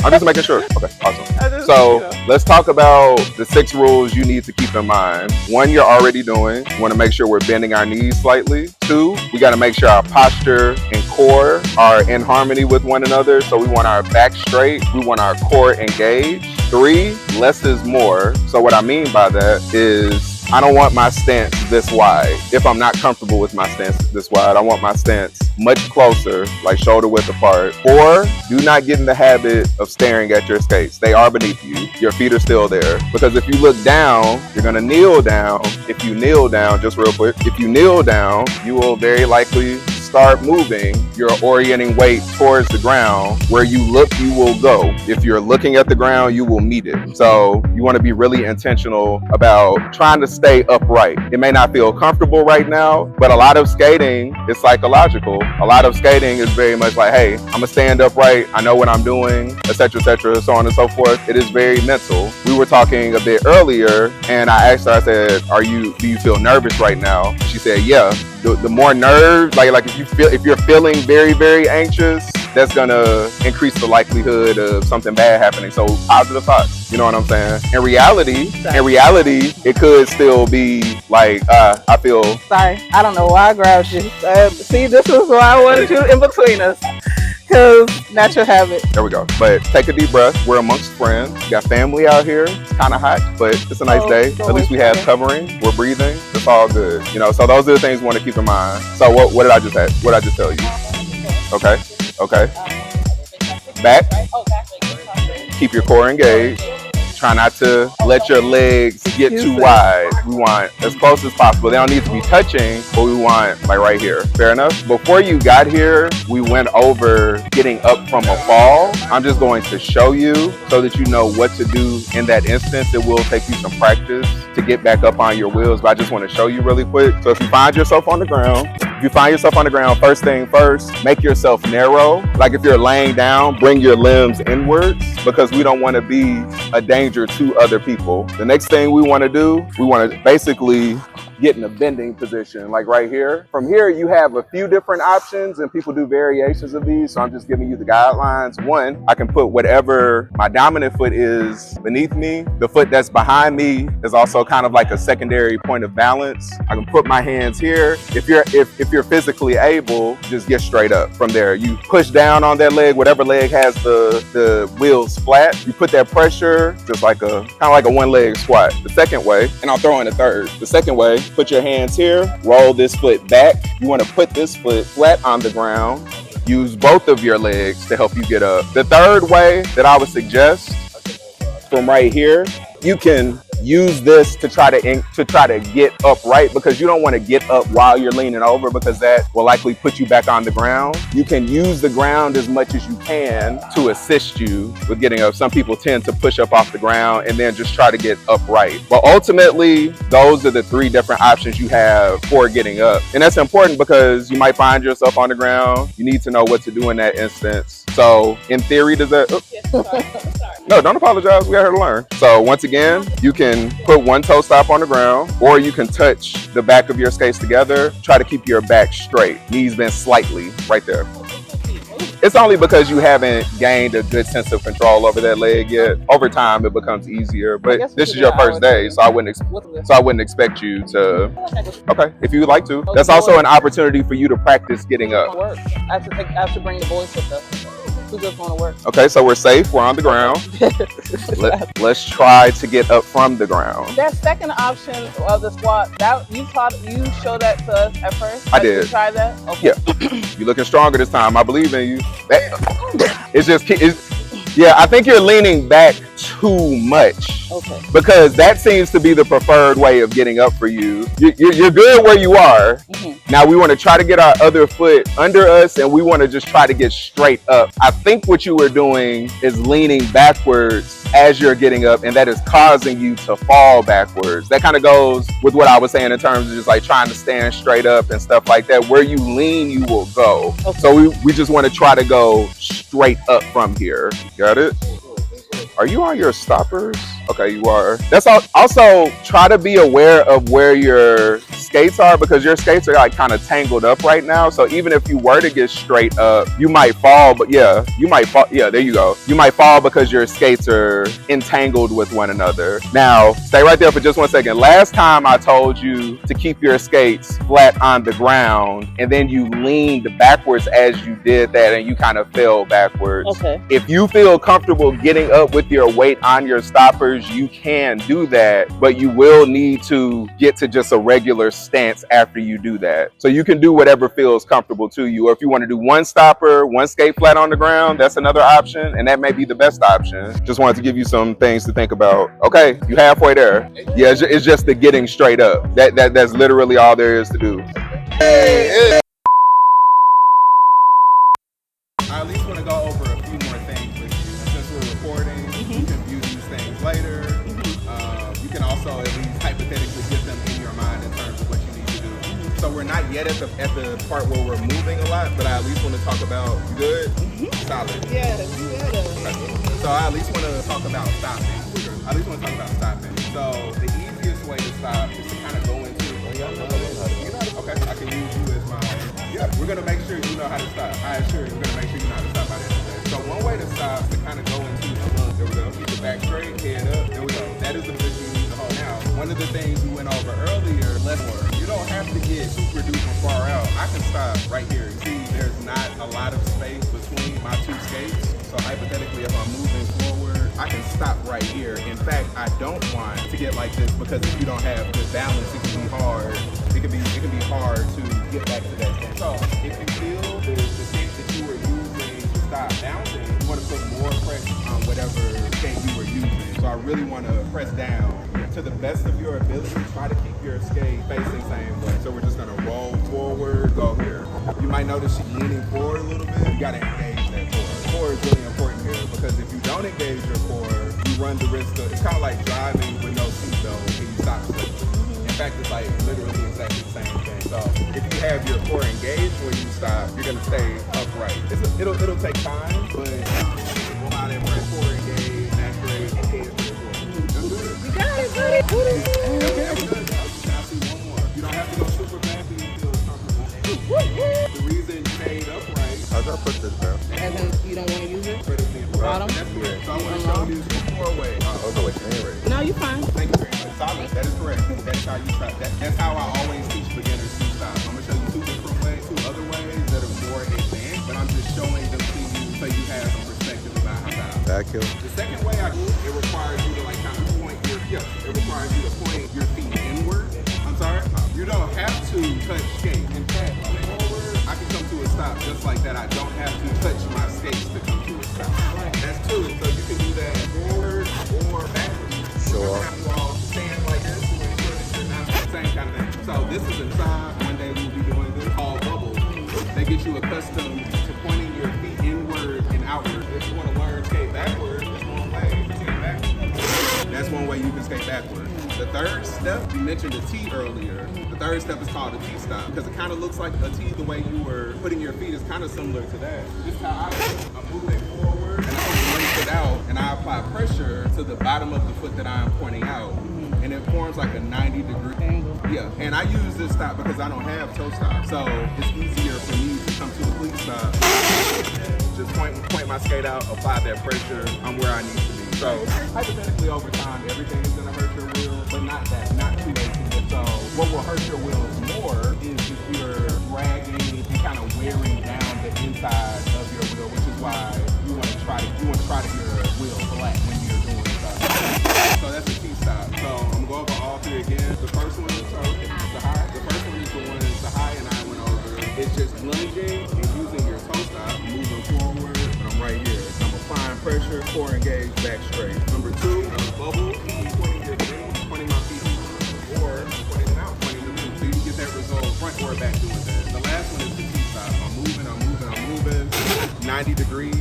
I'm just making sure. Okay, awesome. So let's talk about the 6 rules you need to keep in mind. 1, you're already doing. We want to make sure we're bending our knees slightly. 2, we got to make sure our posture and core are in harmony with one another. So we want our back straight. We want our core engaged. 3, less is more. So what I mean by that is I don't want my stance this wide. If I'm not comfortable with my stance this wide, I want my stance much closer, like shoulder width apart. 4, do not get in the habit of staring at your skates. They are beneath you. Your feet are still there. Because if you look down, you're gonna kneel down. If you kneel down, just real quick, if you kneel down, you will very likely start moving your orienting weight towards the ground. Where you look, you will go. If you're looking at the ground, you will meet it. So you want to be really intentional about trying to stay upright. It may not feel comfortable right now, but a lot of skating is psychological. A lot of skating is very much like, hey, I'm gonna stand upright. I know what I'm doing, etc., so on and so forth. It is very mental. We were talking a bit earlier, and I asked her, I said, do you feel nervous right now? She said, yeah. The more nerves, like if you're feeling very, very anxious, that's gonna increase the likelihood of something bad happening. So positive thoughts, you know what I'm saying? In reality, it could still be like, I feel. Sorry, I don't know why I grabbed you. See, this is why I wanted you in between us. Because natural habit. There we go. But take a deep breath. We're amongst friends. We got family out here. It's kind of hot, but it's a nice day. At least we have covering. We're breathing. It's all good. You know, so those are the things we want to keep in mind. So what did I just add? What did I just tell you? Okay. Back. Keep your core engaged. Try not to let your legs get too wide. We want as close as possible. They don't need to be touching, but we want like right here. Fair enough? Before you got here, we went over getting up from a fall. I'm just going to show you so that you know what to do in that instance. It will take you some practice to get back up on your wheels, but I just want to show you really quick. So if you find yourself on the ground, first thing first, make yourself narrow. Like if you're laying down, bring your limbs inwards because we don't want to be a danger to other people. The next thing we want to do, we want to basically get in a bending position, like right here. From here, you have a few different options and people do variations of these. So I'm just giving you the guidelines. 1, I can put whatever my dominant foot is beneath me. The foot that's behind me is also kind of like a secondary point of balance. I can put my hands here. If you're physically able, just get straight up. From there, you push down on that leg, whatever leg has the wheels flat. You put that pressure, just like kind of like a one-leg squat. The second way, and I'll throw in a third. The second way, put your hands here, roll this foot back. You want to put this foot flat on the ground. Use both of your legs to help you get up. The third way that I would suggest, from right here, you can use this to try to get upright, because you don't want to get up while you're leaning over, because that will likely put you back on the ground. You can use the ground as much as you can to assist you with getting up. Some people tend to push up off the ground and then just try to get upright. But ultimately, those are the 3 different options you have for getting up. And that's important because you might find yourself on the ground. You need to know what to do in that instance. So in theory, does that... sorry. No, don't apologize. We got here to learn. So once again, you can put one toe stop on the ground, or you can touch the back of your skates together. Try to keep your back straight. Knees bent slightly right there. It's only because you haven't gained a good sense of control over that leg yet. Over time, it becomes easier. But this is your first day, so I wouldn't expect you to. Okay, if you would like to. That's also an opportunity for you to practice getting up. I have to bring the boys with us. Who just want to work? Okay, so we're safe. We're on the ground. Let's try to get up from the ground. That second option of the squat, that you showed that to us at first. I did. You try that? Okay. Yeah. You're looking stronger this time. I believe in you. Yeah, I think you're leaning back too much. Okay. Because that seems to be the preferred way of getting up for you. You're good where you are. Mm-hmm. Now we want to try to get our other foot under us, and we want to just try to get straight up. I think what you were doing is leaning backwards as you're getting up, and that is causing you to fall backwards. That kind of goes with what I was saying in terms of just like trying to stand straight up and stuff like that. Where you lean, you will go. Okay. So we just want to try to go straight up from here. Got it? Are you on your stoppers? Okay, you are. That's also try to be aware of where your skates are, because your skates are like kind of tangled up right now. So even if you were to get straight up, you might fall. But yeah, you might fall. Yeah, there you go. You might fall because your skates are entangled with one another. Now, stay right there for just 1 second. Last time I told you to keep your skates flat on the ground, and then you leaned backwards as you did that, and you kind of fell backwards. Okay. If you feel comfortable getting up with your weight on your stoppers, you can do that, but you will need to get to just a regular stance after you do that. So you can do whatever feels comfortable to you. Or if you want to do one stopper, one skate flat on the ground, that's another option, and that may be the best option. Just wanted to give you some things to think about. Okay, you halfway there. Yeah, it's just the getting straight up. That's literally all there is to do. Hey. I at least want to go over a few more things with you. Since we're recording, you can view these things later. You can also at least hypothetically get them in your mind in terms of what you need to do. So we're not yet at the part where we're moving a lot, but I at least want to talk about good, solid. Yeah, you had a. So I at least want to talk about stopping. So the easiest way to stop is to kind of go into. Okay, I can use you as my. Yeah, we're gonna make sure you know how to stop. I assure you, we're gonna make sure you know how to stop by the end of the day. So one way to stop is to kind of go into the lunge. There we go. Keep your back straight, head up. There we go. That is the position you need to hold. Now, one of the things we went over earlier, left more. You don't have to get super duper far out. I can stop right here. See, there's not a lot of space between my two skates. So hypothetically, if I'm moving forward, I can stop right here. In fact, I don't want to get like this, because if you don't have good balance, it can be hard. It can be hard to get back to that stance. So if you feel the skate that you were using to stop bouncing, you want to put more pressure on whatever skate you were using. So I really want to press down. To the best of your ability, try to keep your skate facing same way. So we're just gonna roll forward, go here. You might notice she's leaning forward a little bit. You gotta engage that core. Core is really important here, because if you don't engage your core, you run the risk of, it's kind of like driving with no seatbelt and you stop slipping. In fact, it's like literally exactly the same thing. So if you have your core engaged when you stop, you're gonna stay upright. It'll take time, but we'll allow that core engaged, activate, and head to the core. You got it, buddy. Now see one more. You don't have to go super fast and you feel comfortable. The reason you stayed upright. How's I put this down? And then you don't want to use it? Bottom? That's correct. So I want to show you four ways. Oh, no, wait, right. No, you're fine. Thank you very much. Solid. That is correct. That's how you stop. That's how I always teach beginners to stop. I'm going to show you two different ways, two other ways that are more advanced, but I'm just showing them to you so you have some perspective about how to stop. Back heel. The second way I do it requires you to like kind of point your, it requires you to point your feet inward. I'm sorry. You don't have to touch skate. In fact, forward, I can come to a stop just like that. I don't have to touch my skates to come to a stop. That's two. So you can do that forward or backwards. Sure. We're gonna have you all stay The third step, you mentioned a T earlier. The third step is called a T-stop because it kind of looks like a T the way you were putting your feet is kind of similar to that. This is how I'm moving forward and I put one foot out and I apply pressure to the bottom of the foot that I'm pointing out. And it forms like a 90-degree angle. Yeah, and I use this stop because I don't have toe stop. So it's easier for me to come to a cleat stop. Just point my skate out, apply that pressure. I'm where I need to be. So hypothetically over time, everything is gonna hurt your wheel, but not too much. So what will hurt your wheels more is if you're dragging and kind of wearing down the inside of your wheel, which is why you want to try to get your wheel flat when you're doing stuff. So that's a key stop. So I'm going over all three again. The first one is the high. The first one is the one that's the high and I went over. It's just lunging and using your toe stop, moving forward, and I'm right here. I'm applying pressure, core engage, back straight. Number two, bubble, pointing your feet, pointing my feet, or pointing them out, pointing them in. So you get that result front or back doing that. The last one is the T-stop. I'm moving, 90 degrees,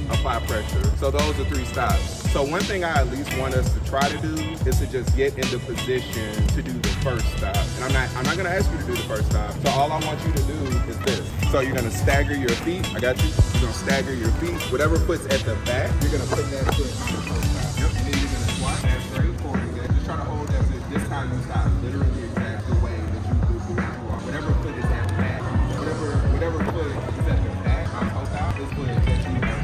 apply pressure. So those are three stops. So one thing I at least want us to try to do is to just get into position to do the first stop. And I'm not gonna ask you to do the first stop. So all I want you to do is this. So you're gonna stagger your feet. I got you. You're gonna stagger your feet. Whatever foot's at the back, you're gonna put that foot on the toe stop. Yep. And then you're gonna squat that straight forward. Just try to hold that. This is how you stop. Literally exact the way that you do who you are. Whatever foot is at the back. Whatever foot is at the back. I'm toe stop. This foot is that you have.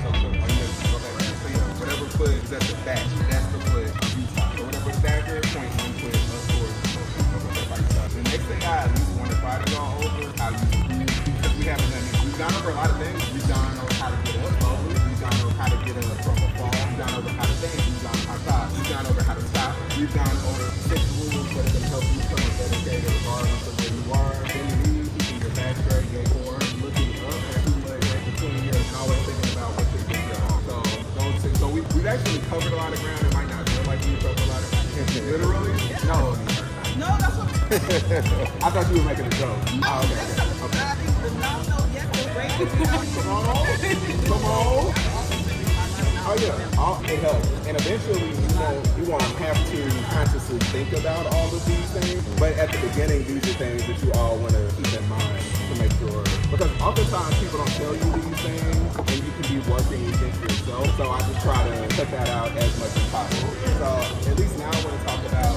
Whatever foot is at the back, that's the foot you stop. So whatever stagger, point one foot up towards the right side. The next thing I at least want to try to go over how you move, because we haven't done it. We've gone over a lot of things. We've gone over how to get up slowly. We've gone over how to get up from a fall. We've gone over how to dance. We've gone over how to stop. We've gone over how to stop. We've gone over 6 rules that are going to help you become a better skater regardless of where you are. Then you leave, keeping your back straight, gate forward, looking up and two legs in between you, and always thinking about what you're doing. So we've actually covered a lot of ground. It might not feel like we've covered a lot of ground. Literally? Yeah. No, that's what I thought you were making a joke. Oh, okay. Come on. Oh yeah, it helps. And eventually you won't have to consciously think about all of these things. But at the beginning, these are things that you all want to keep in mind to make sure. Because oftentimes people don't tell you these things and you can be working against yourself. So I just try to cut that out as much as possible. So at least now I want to talk about,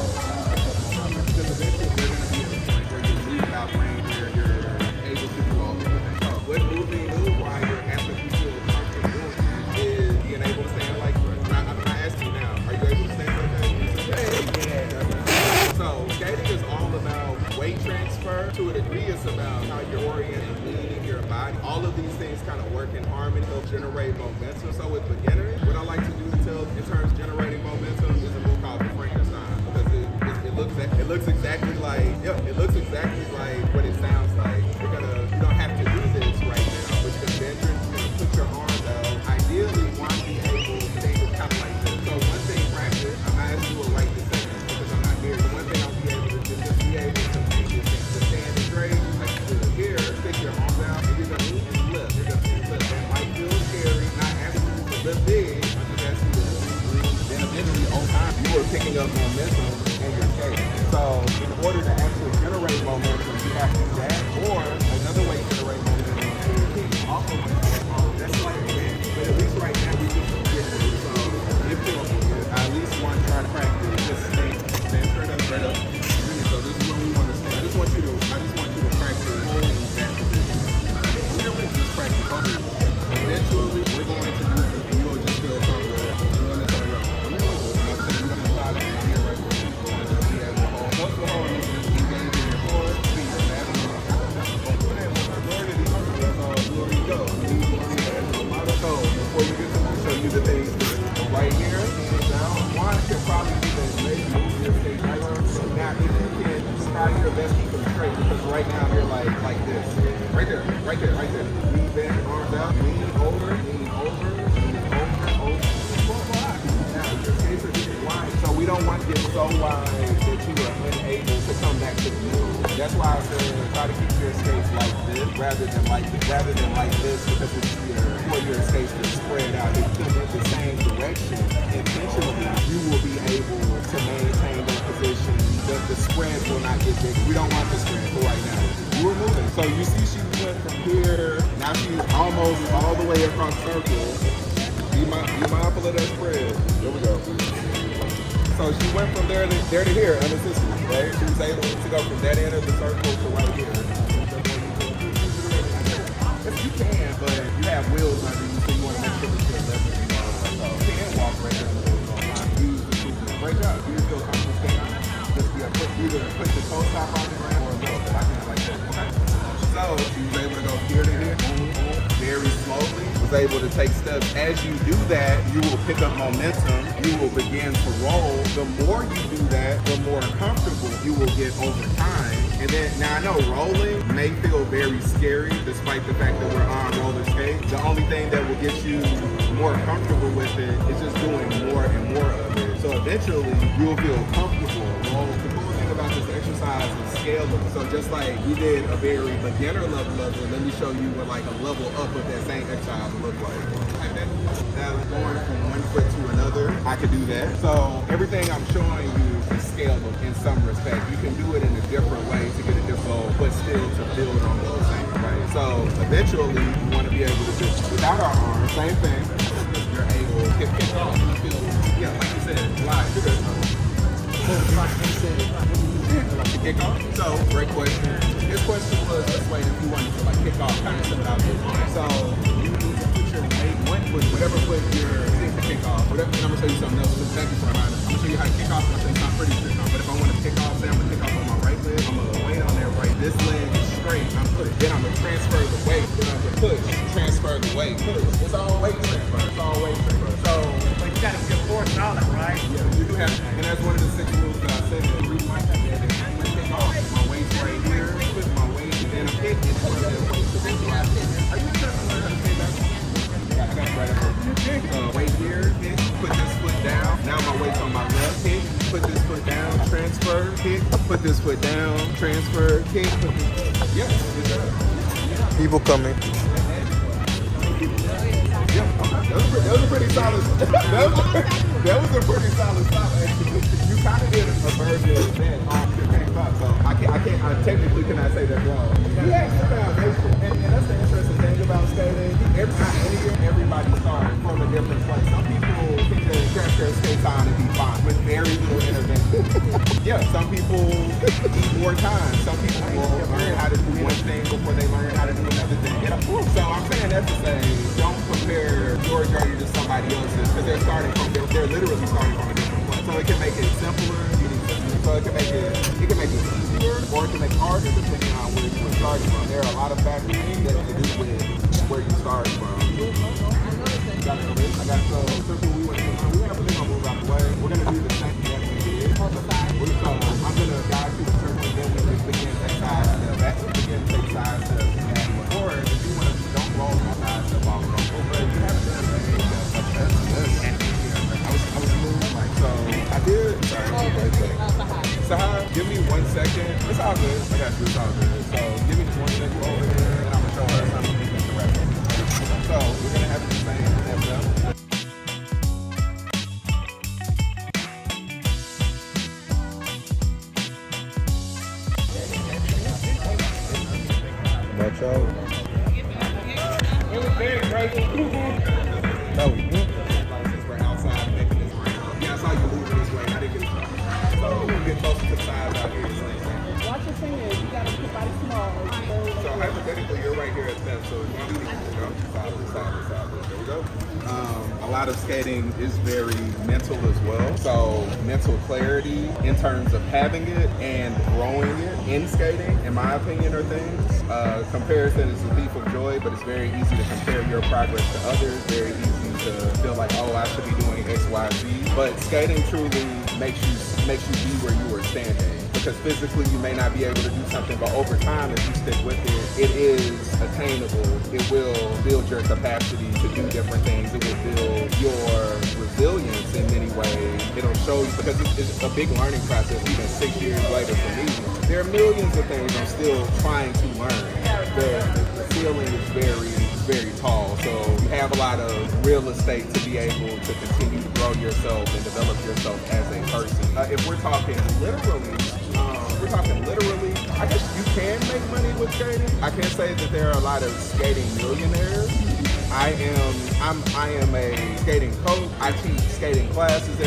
because eventually you're going to be at a point where you move out range, where you're able to do all these things. So what moving move while you're at the feel comfortable doing is being able to stand like this. I ask you now, are you able to stand like that? Yeah. So skating is all about weight transfer. To a degree, it's about how you're oriented, leaning your body. All of these things kind of work in harmony, help generate momentum. So with beginners, what I like to do in terms of generating momentum is a move called the Frankenstein, because it looks exactly like what it sounds like. You don't have to do this right now, but you're gonna put your arms out. Ideally, you want to be able to stay kind of like this. So one thing practice, I'm not asking you to write this in because I'm not here. But one thing I'll be able to do is be able to make this thing to stand straight, like you do here, stick your arms out, and you're gonna eat and lift. You're gonna lift. That might feel scary, not asking you to lift big. Then eventually, over time, you are picking up momentum in your skate. So in order to actually generate momentum, you have to do that. Or another way to generate momentum is keep off of it. That's like that. But at least right now, we just get it. So it feels good. I at least want to try to practice just stand straight up, straight up. So this is what we want to stand. I just want you to practice holding that position. We don't just practice holding it. Eventually, we're going to do it, and you'll just feel comfortable. Before you get to show you the things right here, one can probably maybe move your skate right. Now, if you can try your best to keep them straight, because right now you're like this, right there. Lean back, arms out, lean over. Now, your skates are getting wide, so we don't want to get so wide that you are unable to come back to the middle. That's why I said try to keep your skates like this rather than like this, because it's for your skates to spread out. If you keep the same direction intentionally, you will be able to maintain that position the spread will not get big. We don't want the spread for right now. We're moving. So you see she went from here, now she's almost all the way across the circle. Be mindful of that spread. There we go. So she went from there to here unassisted, right? She was able to go from that end of the circle to right here. If you can, but you have wheels under you, so you want to make sure that you're leveraging all the way. So you can walk right there. Use the tools. Great job. You feel comfortable staying on it. Just be either put the toe top on the ground or a little bit. I can like that. Okay. So she was able to go here to here, very slowly. Was able to take steps. As you do that, you will pick up momentum. You will begin to roll. The more you do that, the more comfortable you will get over time. And then, now I know rolling may feel very scary, despite the fact that we're on roller skates. The only thing that will get you more comfortable with it is just doing more and more of it. So eventually, you'll feel comfortable rolling. The cool thing about this exercise is scalable. So just like you did a very beginner level of it, let me show you what like a level up of that same exercise will look like. Like that. Now going from one foot to another, I could do that. So everything I'm showing you is scalable in some respect. You can do it in a different way to get a different goal, but still to build on those things, right? So eventually, you want to be able to do without our arms, same thing. You're able to kick off in the field. Yeah, like you said, live. Like to kick off. So, great question. His question was, let's wait if you wanted to like kick off, kind of something out there. So you need to put your one foot, whatever foot you're using to kick off. Whatever, and I'm gonna show you something else. Thank you for reminding. I'm gonna show you how to kick off. It's not pretty strict on, but if I want to kick off, say I'm gonna kick off on my right leg. I'm gonna wait on that right. This leg is straight. I'm push. Then I'm gonna transfer the weight. Then I'm gonna push. Transfer the weight. Push. It's all weight transfer. It's all weight transfer. So, but you gotta get force on it, right? Yeah, you do have, and that's one of the 6 rules that I said. The reason why I said that is I'm gonna kick off. My weight's right here. Put my weight, and then I'm kicking. Are you sure I'm learning how to stay back? I got it right up here. Weight here, kick, put this foot down. Now my weight's on my left, kick, put this foot down, transfer, kick, put this foot down, transfer, kick, put this. Yes, good job. People coming. Yeah, that was a pretty solid. That was a pretty solid stop. Actually, you kind of did a version of that on the pretty stop. So I technically cannot say that's wrong. Yeah, it's the foundation, and that's the interesting thing about skating. Everybody starts from a different place. Some people can just scratch their skates on and be fine with very little intervention. Yeah, some people need more time. Some people will learn how to do one thing before they learn how to do another thing. So I'm saying that to say, don't compare your journey to somebody else's, because they're literally starting from a different place. So it can make it simpler. So it can make it easier, or it can make it harder depending on where you're starting from. There are a lot of factors that have to do with where you start from. I got so simple. We have to move out the way. We're gonna do the same thing we did. I'm gonna guide you to circle, and then we just begin to take side step. Begin to take side steps. Or if you want to, don't roll my side step off. But you haven't done anything. I was moving like so. I did. Sorry. Give me 1 second. It's all good. I got you. It's all good. So give me just 1 second over there, and I'm gonna show her something to make the rest. So we're gonna have the same step up. Watch out. It was very great. No. Since we're outside making this right. Yeah, I saw you moving this way. I didn't get it. So we're gonna get closer to the side out here. Watch your fingers. You gotta keep body small. So hypothetically, you're right here at step. So you do need to go side. There we go. A lot of skating is very mental as well. So mental clarity in terms of having it and growing it in skating, in my opinion, are things. Comparison is a thief of joy, but it's very easy to compare your progress to others. Very easy to feel like, oh, I should be doing X, Y, Z. But skating truly makes you be where you were standing. Because physically you may not be able to do something, but over time, if you stick with it, it is attainable. It will build your capacity to do different things. It will build your resilience in many ways. It'll show you, because it's a big learning process, even 6 years later for me. There are millions of things I'm still trying to learn. The ceiling is very tall, so you have a lot of real estate to be able to continue to grow yourself and develop yourself as a person. If we're talking literally, can make money with skating. I can't say that there are a lot of skating millionaires. I am a skating coach. I teach skating classes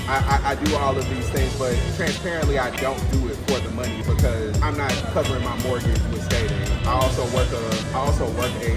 I do all of these things, but transparently I don't do it for the money because I'm not covering my mortgage with skating. I also work a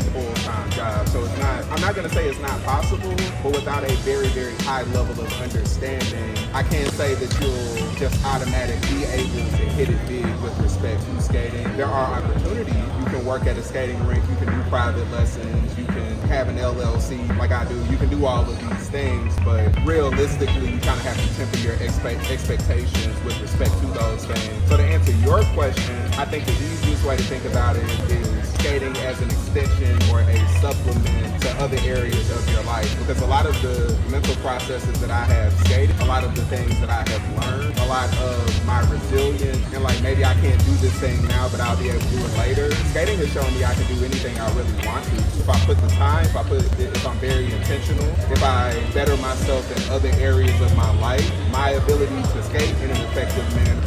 full-time job. So I'm not gonna say it's not possible, but without a very, very high level of understanding, I can't say that you'll just automatically be able to hit it big with respect to skating. There are opportunities. You can work at a skating rink, you can do private lessons, you can have an LLC like I do. You can do all of these things, but realistically, you kind of have to temper your expectations with respect to those things. So to answer your question, I think the easiest way to think about it is skating as an extension or a supplement to other areas of your life. Because a lot of the mental processes that I have skated, a lot of the things that I have learned, a lot of my resilience, and like maybe I can't do this thing now, but I'll be able to do it later. Skating has shown me I can do anything I really want to. If I put the time, if I'm very intentional, if I better myself in other areas of my life, my ability to skate in an effective manner,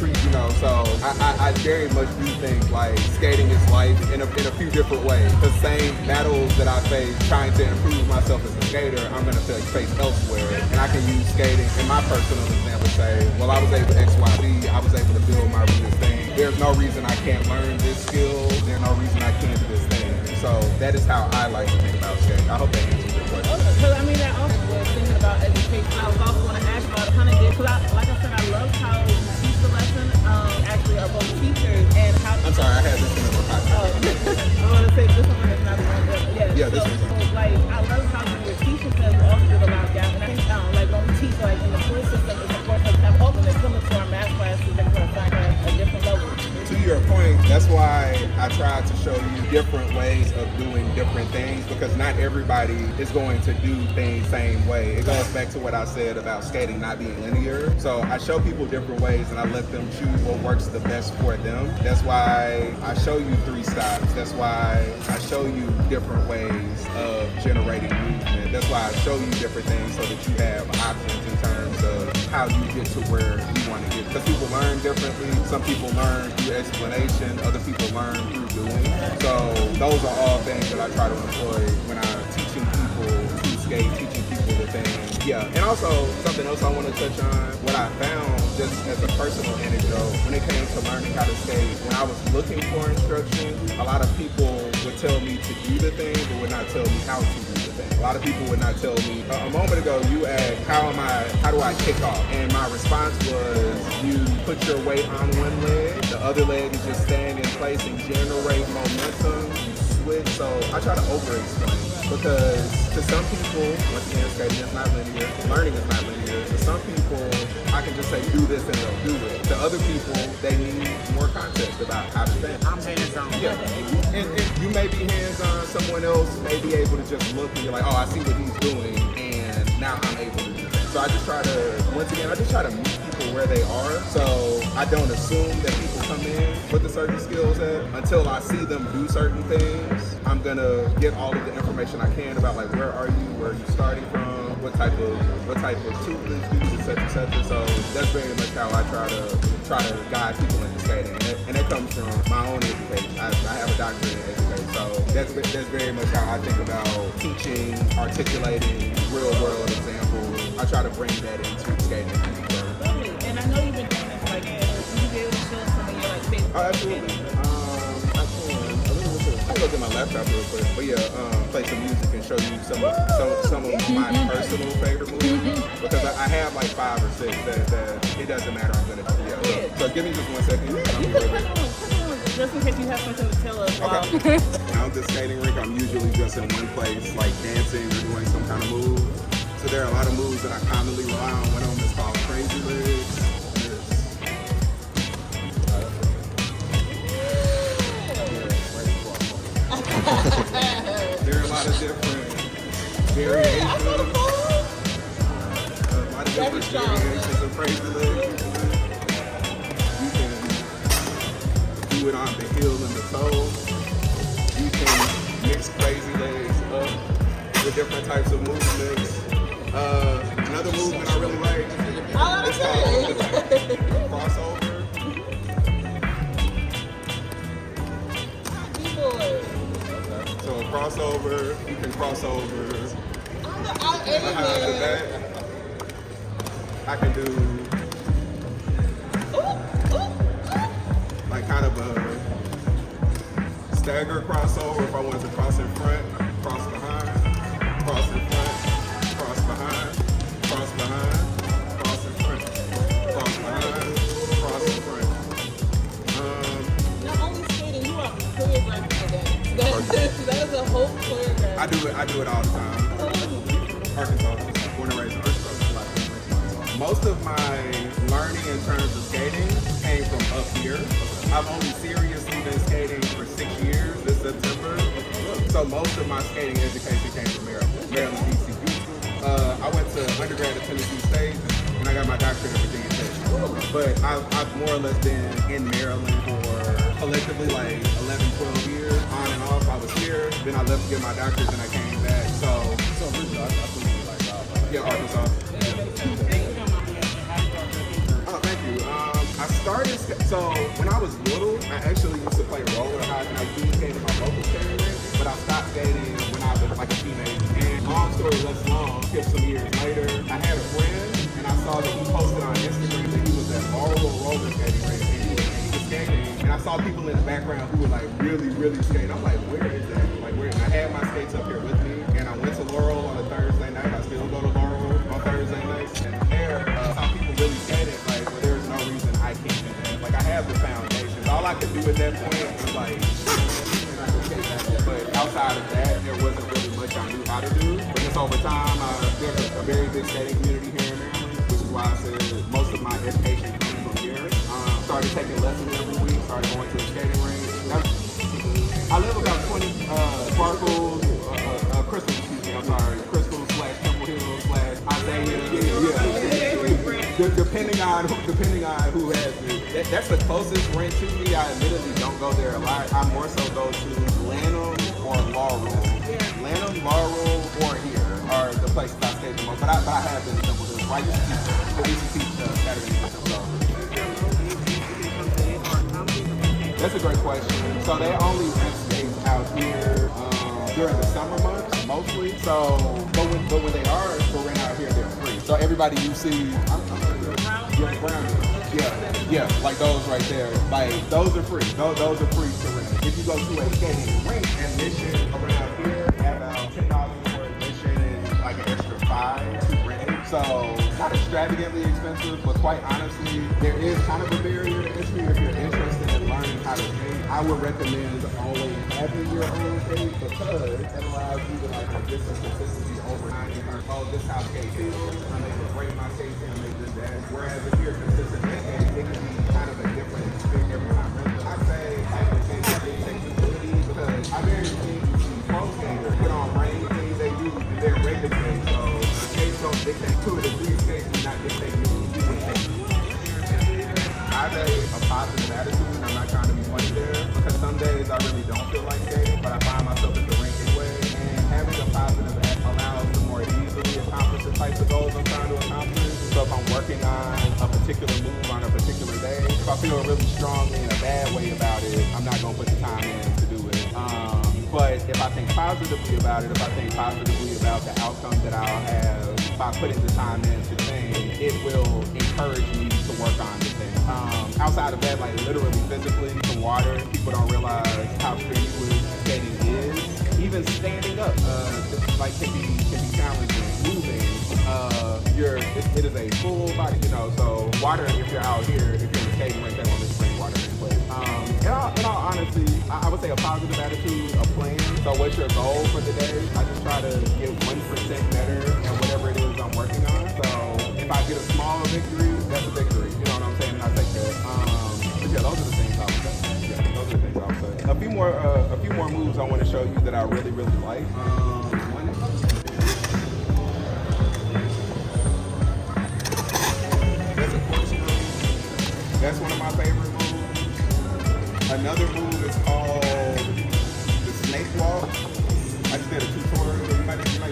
so I very much do think like skating is life in a few different ways. The same battles that I face trying to improve myself as a skater, I'm gonna face elsewhere. And I can use skating in my personal example say, well, I was able to X, Y, Z, I was able to build my this thing. There's no reason I can't learn this skill. There's no reason I can't do this thing. So that is how I like to think about skating. I hope that answers your question. Because I mean, that also was thinking about education. I was also going to ask about kind of this, because like I said, I love how you teach the lesson. Actually, are both teachers and how. I'm sorry, I had this in my pocket. I want to say this one is not the one. Yeah, this one's so, like, I love how you were teaching because we also give a lot of gaps. And I think, like, when we teach, like, in the school system, it's important. I'm hoping they come into our math classes and put us on a different level. To your point, that's why I tried to show you different ways of doing different things because not everybody is going to do things same way. It goes back to what I said about skating not being linear. So I show people different ways and I let them choose what works the best for them. That's why I show you 3 stops. That's why I show you different ways of generating movement. That's why I show you different things so that you have options in terms of how you get to where you want to get. Because people learn differently. Some people learn through explanation, other people learn through doing. So those are all things that I try to employ when I'm teaching people to skate, teaching people the things. Yeah, and also something else I want to touch on, what I found just as a personal anecdote, when it came to learning how to skate, when I was looking for instruction, a lot of people would tell me to do the thing, but would not tell me how to do the thing. A lot of people would not tell me. A moment ago, you asked, how do I kick off? And my response was, you put your weight on one leg, the other leg is just staying in place and generate momentum, you switch. So I try to over-explain because to some people, once again, skating is not linear, learning is not linear. To some people, I can just say do this and they'll do it. To other people, they need more context about how to think. I'm hands-on. Yeah, and you may be hands-on, someone else may be able to just look and you're like, oh, I see what he's doing, and now I'm able to do that. So I just try to meet people where they are. So I don't assume that people come in with a certain skill set until I see them do certain things. I'm gonna get all of the information I can about like where are you starting from, what type of tutelage do you, etc., etc. So that's very much how I try to guide people into skating, and that comes from my own education. I have a doctorate in education, so that's very much how I think about teaching, articulating real world examples. I try to bring that into skating. And I know you've been doing this like, would you be able to show some of your like favorite? Oh, absolutely. I can look at my laptop real quick, but yeah, play some music and show you some of my personal favorite movies because I have like 5 or 6 that it doesn't matter. I'm gonna So give me just 1 second. Just in case you have something to tell us. Okay. When I'm at the skating rink, I'm usually just in one place, like dancing or doing some kind of move. So there are a lot of moves that I commonly rely on. One of them is called crazy legs. There are a lot of different variations. Of crazy legs. You can do it on the heel and the toe. You can mix crazy legs up with different types of movements. Another movement I really like is called crossover. crossover. You can cross over behind the back. I can do like kind of a stagger crossover if I wanted to cross in front, cross behind, cross in front, cross behind, cross behind, cross in front, cross behind, cross in front. Not only skating, you are choreographing for that. That is a whole choreograph. I do it all the time. Arkansas, born and raised in Arkansas. Most of my learning in terms of skating came from up here. I've only seriously been skating for 6 years this September. So most of my skating education came from Maryland, DC. I went to undergrad at Tennessee State and I got my doctorate at Virginia Tech. But I've more or less been in Maryland for collectively like 11, 12 years, on and off. I was here, then I left to get my doctorate, and I came back. So originally, I think you like Arkansas. Oh, thank you. I started, so when I was little, I actually used to play roller hockey, and I skated my local skating rink, but I stopped skating when I was like a teenager. And long story less long, some years later, I had a friend, and I saw that he posted on Instagram that he was at roller skating rink, and he was skating. And I saw people in the background who were like really skating. I'm like, where is that? Like, where? And I had my skates up here with me, and I went to Laurel on a Thursday night. I still go to Laurel on Thursday nights, and there, I saw people really skating. Like, well, there's no reason I can't do that. Like, I have the foundations. All I could do at that point was like, and I could skate back. But outside of that, there wasn't really much I knew how to do. But just over time, there's a very big skating community here in Maryland, which is why I said most of my education comes from here. Started taking lessons every week, started going to the skating rink. I live about 20 Crystal / Temple Hill / Isaiah. Depending on who has it. That's the closest rink to me. I admittedly don't go there a lot. I more so go to Lanham or Laurel. Lanham, Laurel, or here are the places I skate the most. But I have been to Temple Hill. I used to teach Saturday at Temple Hill. That's a great question. So they only rent skates out here during the summer months, mostly. So, but when they are for rent out here, they're free. So everybody you see, yeah, like those right there, like those are free. Those are free to rent. If you go to a skating rink, admission around here about $10 for admission and like an extra $5 to rent it. So not extravagantly expensive, but quite honestly, there is kind of a barrier to entry if you're interested in learning how to skate. I would recommend always having your own skate because it allows you to like have distance consistency over time. You learn, oh, this how skate feels. I'm able to break my skate and make this that. Whereas if you're consistent in it, it can be kind of a different experience every time. I say like the skate flexibility because I very seen pro skaters get on rain things they do and they're regular skates. So the skates don't dictate to a degree. Skates do not dictate you. I have a positive attitude, and I'm not trying to be funny there, because some days I really don't feel like skating, but I find myself at the rink anyway, and having a positive attitude allows to more easily accomplish the types of goals I'm trying to accomplish. So if I'm working on a particular move on a particular day, if I feel really strongly in a bad way about it, I'm not going to put the time in to do it. But if I think positively about it, if I think positively about the outcome that I'll have by putting the time in to change, it will encourage me to work on the thing. Outside of that, like literally physically, some water, people don't realize how strenuous skating is. Even standing up, like can be challenging. Moving, it is a full body, so water, if you're out here, if you're in the skating rink, they won't just bring water in place. In all honesty, I would say a positive attitude, a plan. So what's your goal for the day? I just try to get 1% better at whatever it is I'm working on. So if I get a small victory, that's a victory. You know what I'm saying? And I take that. But yeah, those are the things I would say. Yeah, those are the things I would say. A few more moves I want to show you that I really like. That's a corkscrew. That's one of my favorite moves. Another move is called the snake walk. I just did a tutorial. You might see it.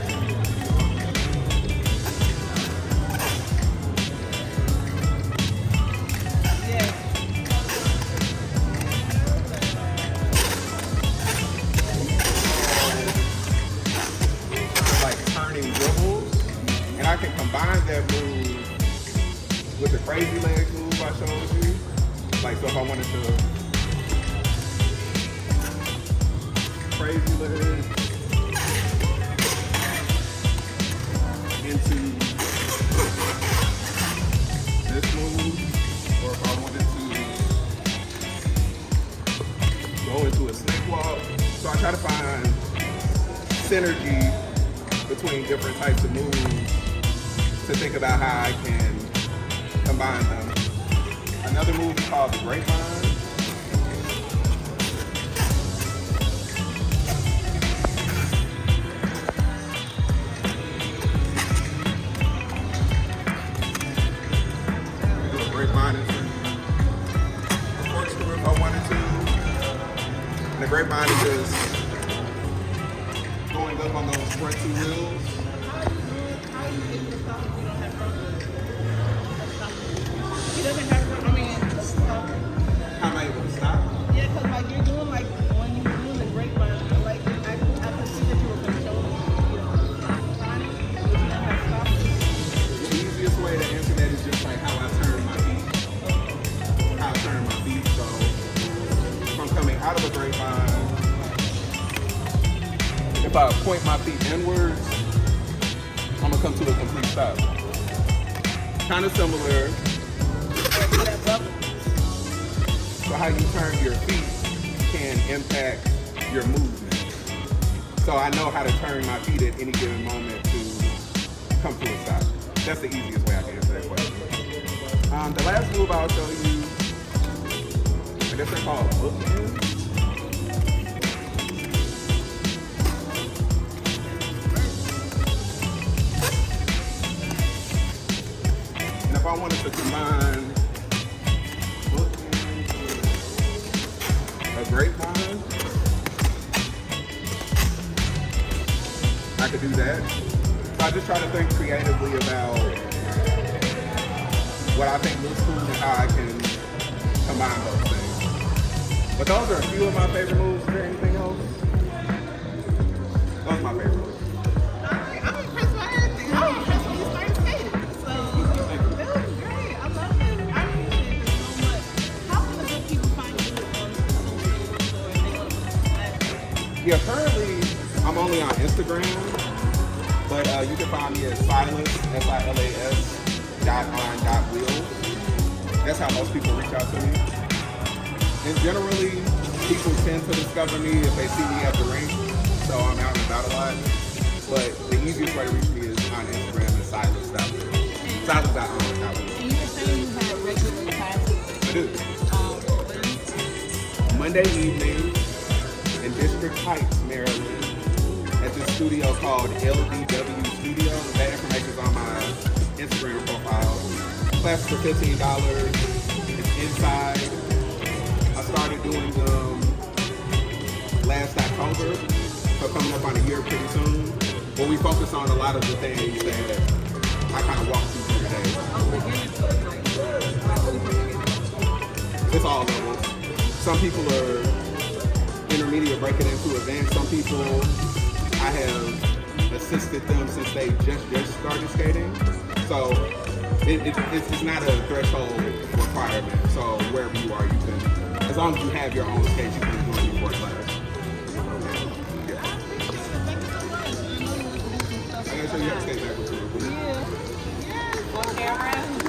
Like, so if I wanted to crazy legs into this move, or if I wanted to go into a snake walk. So I try to find synergy between different types of moves to think about how I can combine them. Another move is called the grapevine. Do a grapevine into a corkscrew if I wanted to. And the grapevine is just going up on those front two wheels. He doesn't have, I mean, How am I able to stop? yeah, because like you're doing like when you do the grapevine, like I could see that you were controlling, stop sign, but you don't have stop. The easiest way to answer that is just like how I turn my feet. How I turn my feet. So if I'm coming out of a grapevine, if I point my feet inwards, I'm gonna come to a complete stop. Kind of similar to how you turn your feet can impact your movement. So I know how to turn my feet at any given moment to come to a stop. That's the easiest way I can answer that question. The last move I'll show you, I guess they're called bookends. And if I wanted to combine bookends with a grapevine, I could do that. So I just try to think creatively about what I think looks cool and how I can combine those things. But those are a few of my favorite moves. Is there anything else? Those are my favorite moves. I'm impressed by everything. I'm impressed when you started skating. So that was great. I love it. I appreciate it so much. How can the good people find you on social media or if they want to Yeah, currently I'm only on Instagram, but you can find me at Silas, SILAS, .on.wheels. That's how most people reach out to me. And generally, people tend to discover me if they see me at the rink, so I'm out and about a lot. But the easiest way to reach me is on Instagram at Silas.wheels. Silas.on.wheels. And you were saying you had regular classes. I do. Monday evening in District Heights, Maryland, at this studio called LDW Studio. That information is on my Instagram profile. Classes for $15. It's inside. I started doing them last October, so coming up on a year pretty soon. But we focus on a lot of the things that I kind of walk through today. It's all levels. Some people are intermediate, breaking into advanced. Some people I have assisted them since they just started skating. So it's not a threshold requirement. So wherever you are, you can, as long as you have your own skates, you can join your class. Yeah. I gotta show you how to skate backwards. Yeah. On camera.